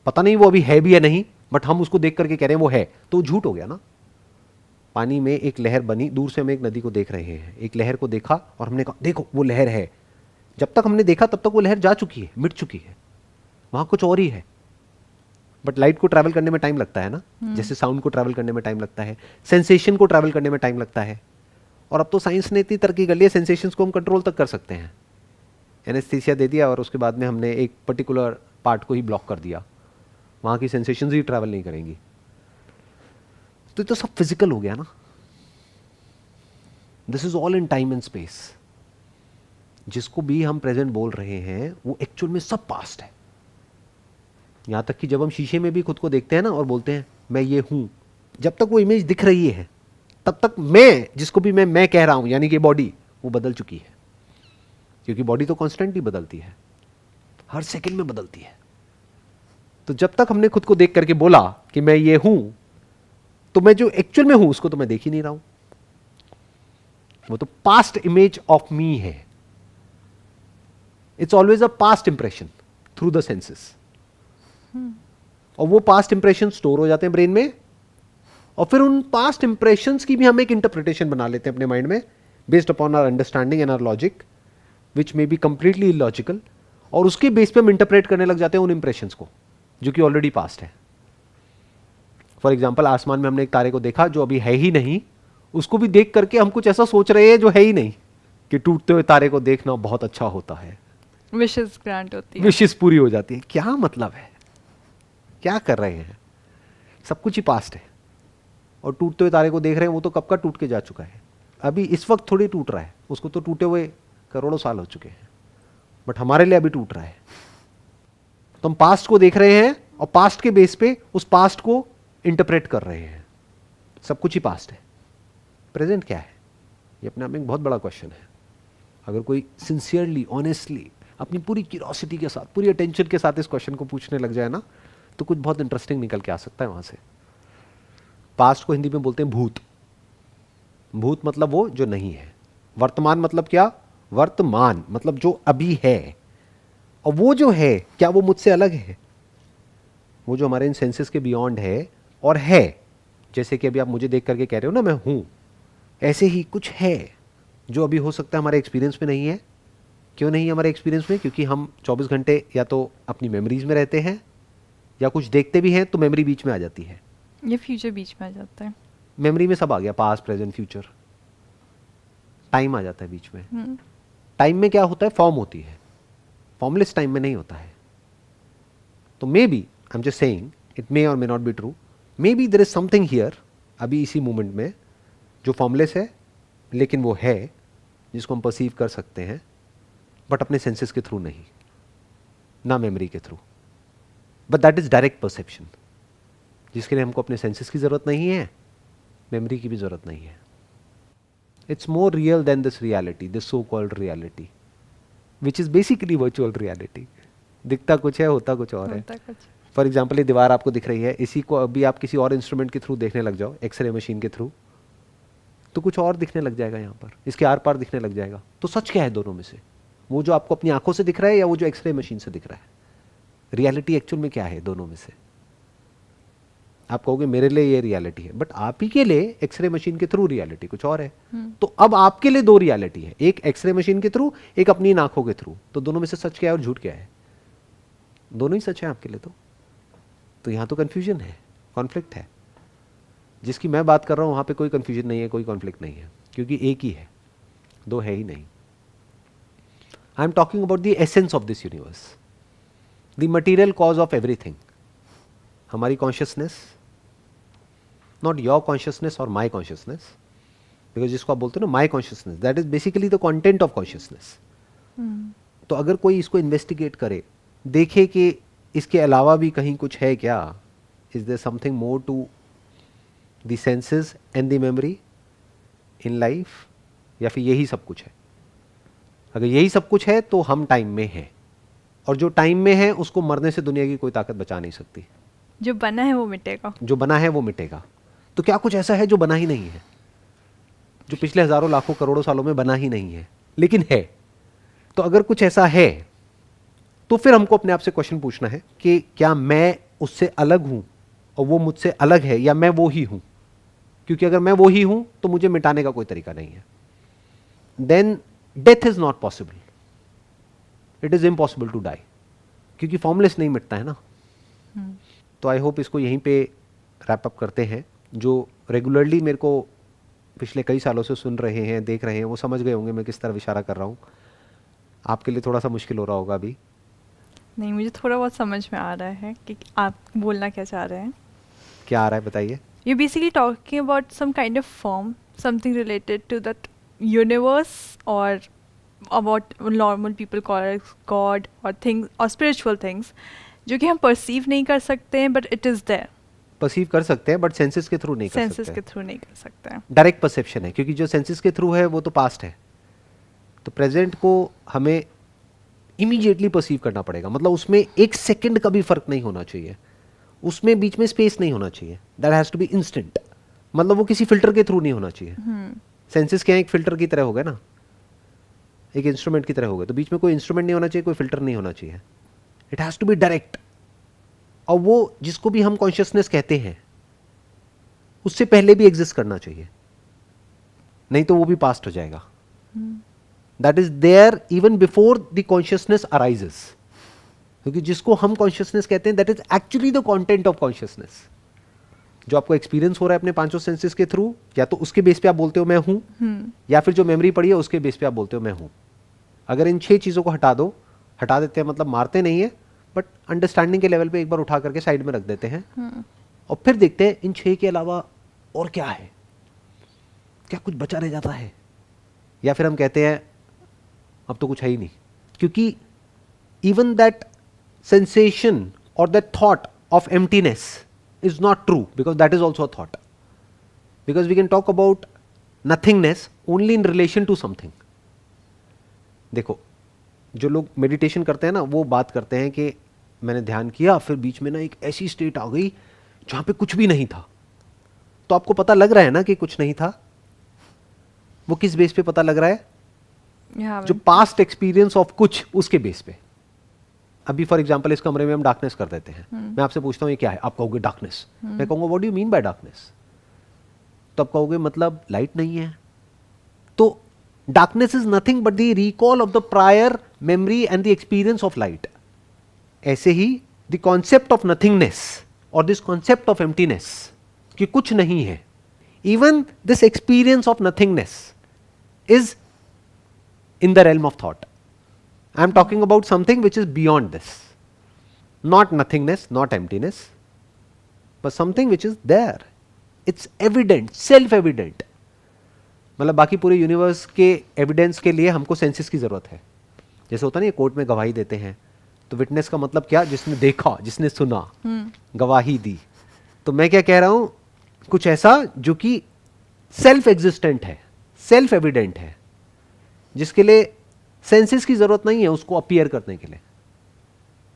पता नहीं वो अभी है भी या नहीं, बट हम उसको देख करके कह रहे हैं वो है, तो झूठ हो गया ना। पानी में एक लहर बनी, दूर से हम एक नदी को देख रहे हैं, एक लहर को देखा और हमने कहा देखो वो लहर है। जब तक हमने देखा तब तक वो लहर जा चुकी है, मिट चुकी है, वहां कुछ और ही है। बट लाइट को ट्रैवल करने में टाइम लगता है ना, जैसे साउंड को ट्रैवल करने में टाइम लगता है, सेंसेशन को ट्रैवल करने में टाइम लगता है। और अब तो साइंस ने इतनी तरक्की कर ली है, सेंसेशंस को हम कंट्रोल तक कर सकते हैं। एनेस्थीसिया दे दिया और उसके बाद में हमने एक पर्टिकुलर पार्ट को ही ब्लॉक कर दिया, वहां की सेंसेशंस ही ट्रैवल नहीं करेंगी। तो ये तो सब फिजिकल हो गया ना। This is all in time and space. जिसको भी हम प्रेजेंट बोल रहे हैं वो एक्चुअल में सब पास्ट है। यहां तक कि जब हम शीशे में भी खुद को देखते हैं ना और बोलते हैं मैं ये हूं, जब तक वो इमेज दिख रही है तब तक मैं, जिसको भी मैं कह रहा हूं, यानी कि बॉडी, वो बदल चुकी है। क्योंकि बॉडी तो कॉन्स्टेंटली बदलती है, हर सेकंड में बदलती है। तो जब तक हमने खुद को देख करके बोला कि मैं ये हूं, तो मैं जो एक्चुअल में हूं उसको तो मैं देख ही नहीं रहा हूं, वो तो पास्ट इमेज ऑफ मी है। It's always a past impression through the senses. और वो पास्ट इंप्रेशन स्टोर हो जाते हैं ब्रेन में, और फिर उन पास्ट इंप्रेशंस की भी हम एक इंटरप्रिटेशन बना लेते हैं अपने माइंड में, based upon our understanding and our logic, which may be completely illogical. और उसके बेस पे हम इंटरप्रेट करने लग जाते हैं उन इंप्रेशंस को जो कि ऑलरेडी पास्ट है। फॉर एग्जाम्पल, आसमान में हमने एक तारे को देखा जो अभी है ही नहीं, उसको भी देख करके हम कुछ ऐसा सोच रहे हैं जो है ही नहीं, कि टूटते हुए तारे को देखना बहुत अच्छा होता है, विशेस ग्रांट होती है, विशेस पूरी हो जाती है। क्या मतलब है, क्या कर रहे हैं? सब कुछ ही पास्ट है। और टूटते हुए तारे को देख रहे हैं, वो तो कब का टूट के जा चुका है, अभी इस वक्त थोड़ी टूट रहा है, उसको तो टूटे हुए करोड़ों साल हो चुके हैं, बट हमारे लिए अभी टूट रहा है। तो हम पास्ट को देख रहे हैं और पास्ट के बेस पे उस पास्ट को इंटरप्रेट कर रहे हैं। सब कुछ ही पास्ट है। प्रेजेंट क्या है, ये अपने आप में एक बहुत बड़ा क्वेश्चन है। अगर कोई सिंसियरली, ऑनेस्टली, अपनी पूरी क्यूरियोसिटी के साथ, पूरी अटेंशन के साथ इस क्वेश्चन को पूछने लग जाए ना, तो कुछ बहुत इंटरेस्टिंग निकल के आ सकता है वहां से। पास्ट को हिंदी में बोलते हैं भूत। भूत मतलब वो जो नहीं है। वर्तमान मतलब क्या? वर्तमान मतलब जो अभी है। और वो जो है, क्या वो मुझसे अलग है? वो जो हमारे इन सेंसेस के बियॉन्ड है और है, जैसे कि अभी आप मुझे देख करके कह रहे हो ना मैं हूं, ऐसे ही कुछ है जो अभी हो सकता है हमारे एक्सपीरियंस में नहीं है। क्यों नहीं है हमारे एक्सपीरियंस में? क्योंकि हम 24 घंटे या तो अपनी मेमोरीज में रहते हैं, या कुछ देखते भी हैं तो मेमोरी बीच में आ जाती है। ये फ्यूचर बीच में आ जाता है। मेमोरी में सब आ गया, पास्ट, प्रेजेंट, फ्यूचर, टाइम आ जाता है बीच में। टाइम में क्या होता है? फॉर्म होती है, फॉर्मलेस टाइम में नहीं होता है। तो may be, I am just saying, it may और may not be true, may be there is something here अभी इसी मोमेंट में जो फॉर्मलेस है, लेकिन वो है, जिसको हम परसीव कर सकते हैं, बट अपने सेंसेस के थ्रू नहीं, ना मेमोरी के through. But that is direct perception, जिसके लिए हमको अपने सेंसेस की जरूरत नहीं है, मेमोरी की भी जरूरत नहीं है। It's more real than this reality, this so called reality, which is basically virtual reality. दिखता कुछ है, होता कुछ और है। फॉर एग्जाम्पल, ये दीवार आपको दिख रही है, इसी को अभी आप किसी और इंस्ट्रूमेंट के थ्रू देखने लग जाओ, एक्सरे मशीन के थ्रू, तो कुछ और दिखने लग जाएगा, यहाँ पर इसके आर पार दिखने लग जाएगा। तो सच क्या है दोनों में से? वो जो आपको अपनी आंखों से दिख रहा है या वो जो एक्सरे मशीन से दिख रहा है? रियलिटी एक्चुअल में क्या है दोनों में से? आप कहोगे मेरे लिए ये रियलिटी है, बट आप ही के लिए एक्सरे मशीन के थ्रू रियलिटी कुछ और है। तो अब आपके लिए दो रियलिटी है, एक एक्सरे मशीन के थ्रू, एक अपनी आंखों के थ्रू। तो दोनों में से सच क्या है और झूठ क्या है? दोनों ही सच है आपके लिए। तो यहां तो कंफ्यूजन है, कॉन्फ्लिक्ट है। जिसकी मैं बात कर रहा हूं वहां पे कोई कंफ्यूजन नहीं है, कोई कॉन्फ्लिक्ट नहीं है, क्योंकि एक ही है, दो है ही नहीं। I am talking about the essence of this universe, the material cause of everything. हमारी कॉन्शियसनेस, नॉट योर कॉन्शियसनेस और माई कॉन्शियसनेस, बिकॉज जिसको आप बोलते हो ना माई consciousness, that is basically the content of consciousness. तो अगर कोई इसको इन्वेस्टिगेट करे, देखे कि इसके अलावा भी कहीं कुछ है क्या, is there something more to the senses and the memory in life, या फिर यही सब कुछ है? अगर यही सब कुछ है तो हम टाइम में हैं, और जो टाइम में है उसको मरने से दुनिया की कोई ताकत बचा नहीं सकती। जो बना है वो मिटेगा, जो बना है वो मिटेगा। तो क्या कुछ ऐसा है जो बना ही नहीं है, जो पिछले हजारों लाखों करोड़ों सालों में बना ही नहीं है, लेकिन है? तो अगर कुछ ऐसा है तो फिर हमको अपने आप से क्वेश्चन पूछना है कि क्या मैं उससे अलग हूं और वो मुझसे अलग है, या मैं वो ही हूं? क्योंकि अगर मैं वो ही हूं तो मुझे मिटाने का कोई तरीका नहीं है. Then death is not possible, it is impossible to die, क्योंकि फॉर्मलेस नहीं मिटता है ना. तो आई होप इसको यहीं पे रैप अप करते हैं. जो रेगुलरली मेरे को पिछले कई सालों से सुन रहे हैं, देख रहे हैं, वो समझ गए होंगे मैं किस तरफ इशारा कर रहा हूँ. आपके लिए थोड़ा सा मुश्किल हो रहा होगा अभी. नहीं, मुझे थोड़ा बहुत समझ में आ रहा है कि आप बोलना क्या चाह रहे हैं. क्या आ रहा है बताइए. You're basically talking about some kind of form, something related to that universe, or what normal people call as God or things or spiritual things, जो कि हम perceive नहीं कर सकते हैं, but it is there. Perceive कर सकते हैं बट सेंसेस के थ्रू नहीं कर Senses सकते. के थ्रू नहीं कर सकते हैं. डायरेक्ट परसेप्शन है, क्योंकि जो सेंसेस के थ्रू है वो तो पास्ट है. तो प्रेजेंट को हमें इमीडिएटली परसीव करना पड़ेगा. मतलब उसमें एक सेकंड का भी फर्क नहीं होना चाहिए, उसमें बीच में स्पेस नहीं होना चाहिए. That has to be instant. मतलब वो किसी फिल्टर के थ्रू नहीं होना चाहिए. सेंसेस क्या है, एक फिल्टर की तरह हो गए ना, एक इंस्ट्रूमेंट की तरह हो गए. तो बीच में कोई इंस्ट्रूमेंट नहीं होना चाहिए, कोई फिल्टर नहीं होना चाहिए. It has to be direct. और वो जिसको भी हम कॉन्शियसनेस कहते हैं उससे पहले भी एग्जिस्ट करना चाहिए, नहीं तो वो भी पास्ट हो जाएगा. That is there even before the consciousness arises. क्योंकि जिसको हम कॉन्शियसनेस कहते हैं that is actually the content of consciousness. जो आपको एक्सपीरियंस हो रहा है अपने पांचों सेंसेस के थ्रू, या तो उसके बेस पे आप बोलते हो मैं हूं, या फिर जो मेमोरी पड़ी है उसके बेस पे आप बोलते हो मैं हूं. अगर इन 6 चीजों को हटा देते हैं, मतलब मारते नहीं है, बट अंडरस्टैंडिंग के लेवल पे एक बार उठा करके साइड में रख देते हैं, और फिर देखते हैं इन 6 के अलावा और क्या है, क्या कुछ बचा रह जाता है. या फिर हम कहते हैं अब तो कुछ है ही नहीं. क्योंकि even that sensation or that thought of emptiness is not true, because that is also a thought. Because we can talk about nothingness only in relation to something. देखो, जो लोग मेडिटेशन करते हैं ना, वो बात करते हैं कि मैंने ध्यान किया, फिर बीच में ना एक ऐसी स्टेट आ गई जहां पे कुछ भी नहीं था. तो आपको पता लग रहा है ना कि कुछ नहीं था. वो किस बेस पे पता लग रहा है? जो पास्ट एक्सपीरियंस ऑफ कुछ, उसके बेस पे. अभी फॉर एग्जांपल इस कमरे में हम डार्कनेस कर देते हैं. मैं आपसे पूछता हूँ ये क्या है, आप कहोगे डार्कनेस. मैं कहूँगा what do you mean by darkness. तो आप कहोगे मतलब लाइट नहीं है. तो darkness is nothing but the recall of the prior memory and the experience of light. ऐसे ही द कॉन्सेप्ट ऑफ नथिंगनेस और दिस कॉन्सेप्ट ऑफ एम्प्टीनेस, कि कुछ नहीं है, even this experience of nothingness is in the realm of thought. I am talking about something which is beyond this. Not nothingness, not emptiness, but something which is there. It's evident, self-evident. मतलब बाकी पूरे यूनिवर्स के एविडेंस के लिए हमको सेंसेस की जरूरत है. जैसे होता है ना, कोर्ट में गवाही देते हैं, तो विटनेस का मतलब क्या? जिसने देखा, जिसने सुना, गवाही दी. तो मैं क्या कह रहा हूं, कुछ ऐसा जो कि सेल्फ एग्जिस्टेंट है, सेल्फ एविडेंट है, जिसके लिए सेंसेस की जरूरत नहीं है उसको अपीयर करने के लिए.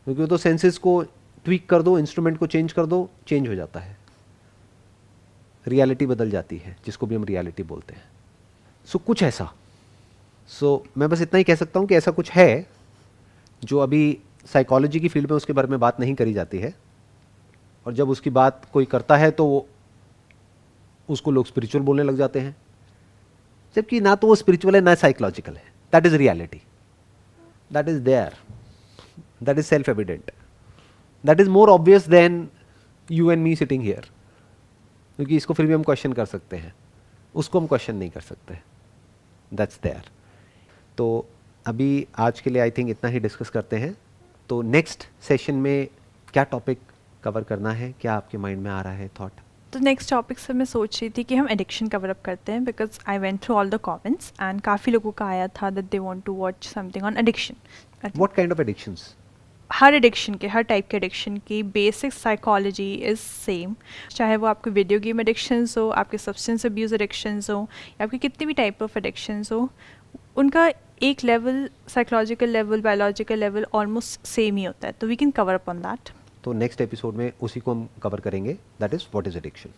क्योंकि तो सेंसेस को ट्वीक कर दो, इंस्ट्रूमेंट को चेंज कर दो, चेंज हो जाता है, रियलिटी बदल जाती है, जिसको भी हम रियलिटी बोलते हैं. सो कुछ ऐसा. सो मैं बस इतना ही कह सकता हूं कि ऐसा कुछ है जो अभी साइकोलॉजी की फील्ड में उसके बारे में बात नहीं करी जाती है. और जब उसकी बात कोई करता है तो उसको लोग स्पिरिचुअल बोलने लग जाते हैं, जबकि ना तो वो स्पिरिचुअल है ना साइकोलॉजिकल है. That is reality. That is there. That is self-evident. That is more obvious than you and me sitting here. क्योंकि इसको फिर भी हम क्वेश्चन कर सकते हैं, उसको हम क्वेश्चन नहीं कर सकते. That's there. तो अभी आज के लिए आई थिंक इतना ही डिस्कस करते हैं. तो नेक्स्ट सेशन में क्या टॉपिक कवर करना है, क्या आपके माइंड में आ रहा है थॉट? तो नेक्स्ट टॉपिक से मैं सोच रही थी कि हम एडिक्शन कवर अप करते हैं, because I went through all the comments and काफ़ी लोगों का आया था that they want to watch something on addiction. What kind of addictions? हर एडिक्शन के, हर टाइप के एडिक्शन की बेसिक साइकोलॉजी इज़ सेम. चाहे वो आपके वीडियो गेम एडिक्शंस हो, आपके सब्सटेंस अब्यूज़ एडिक्शंस हो, या आपके कितने भी टाइप ऑफ एडिक्शंस हो, उनका एक level, psychological level, biological level almost same ही होता है. तो we can cover up on that. तो नेक्स्ट एपिसोड में उसी को हम कवर करेंगे, that is what is addiction.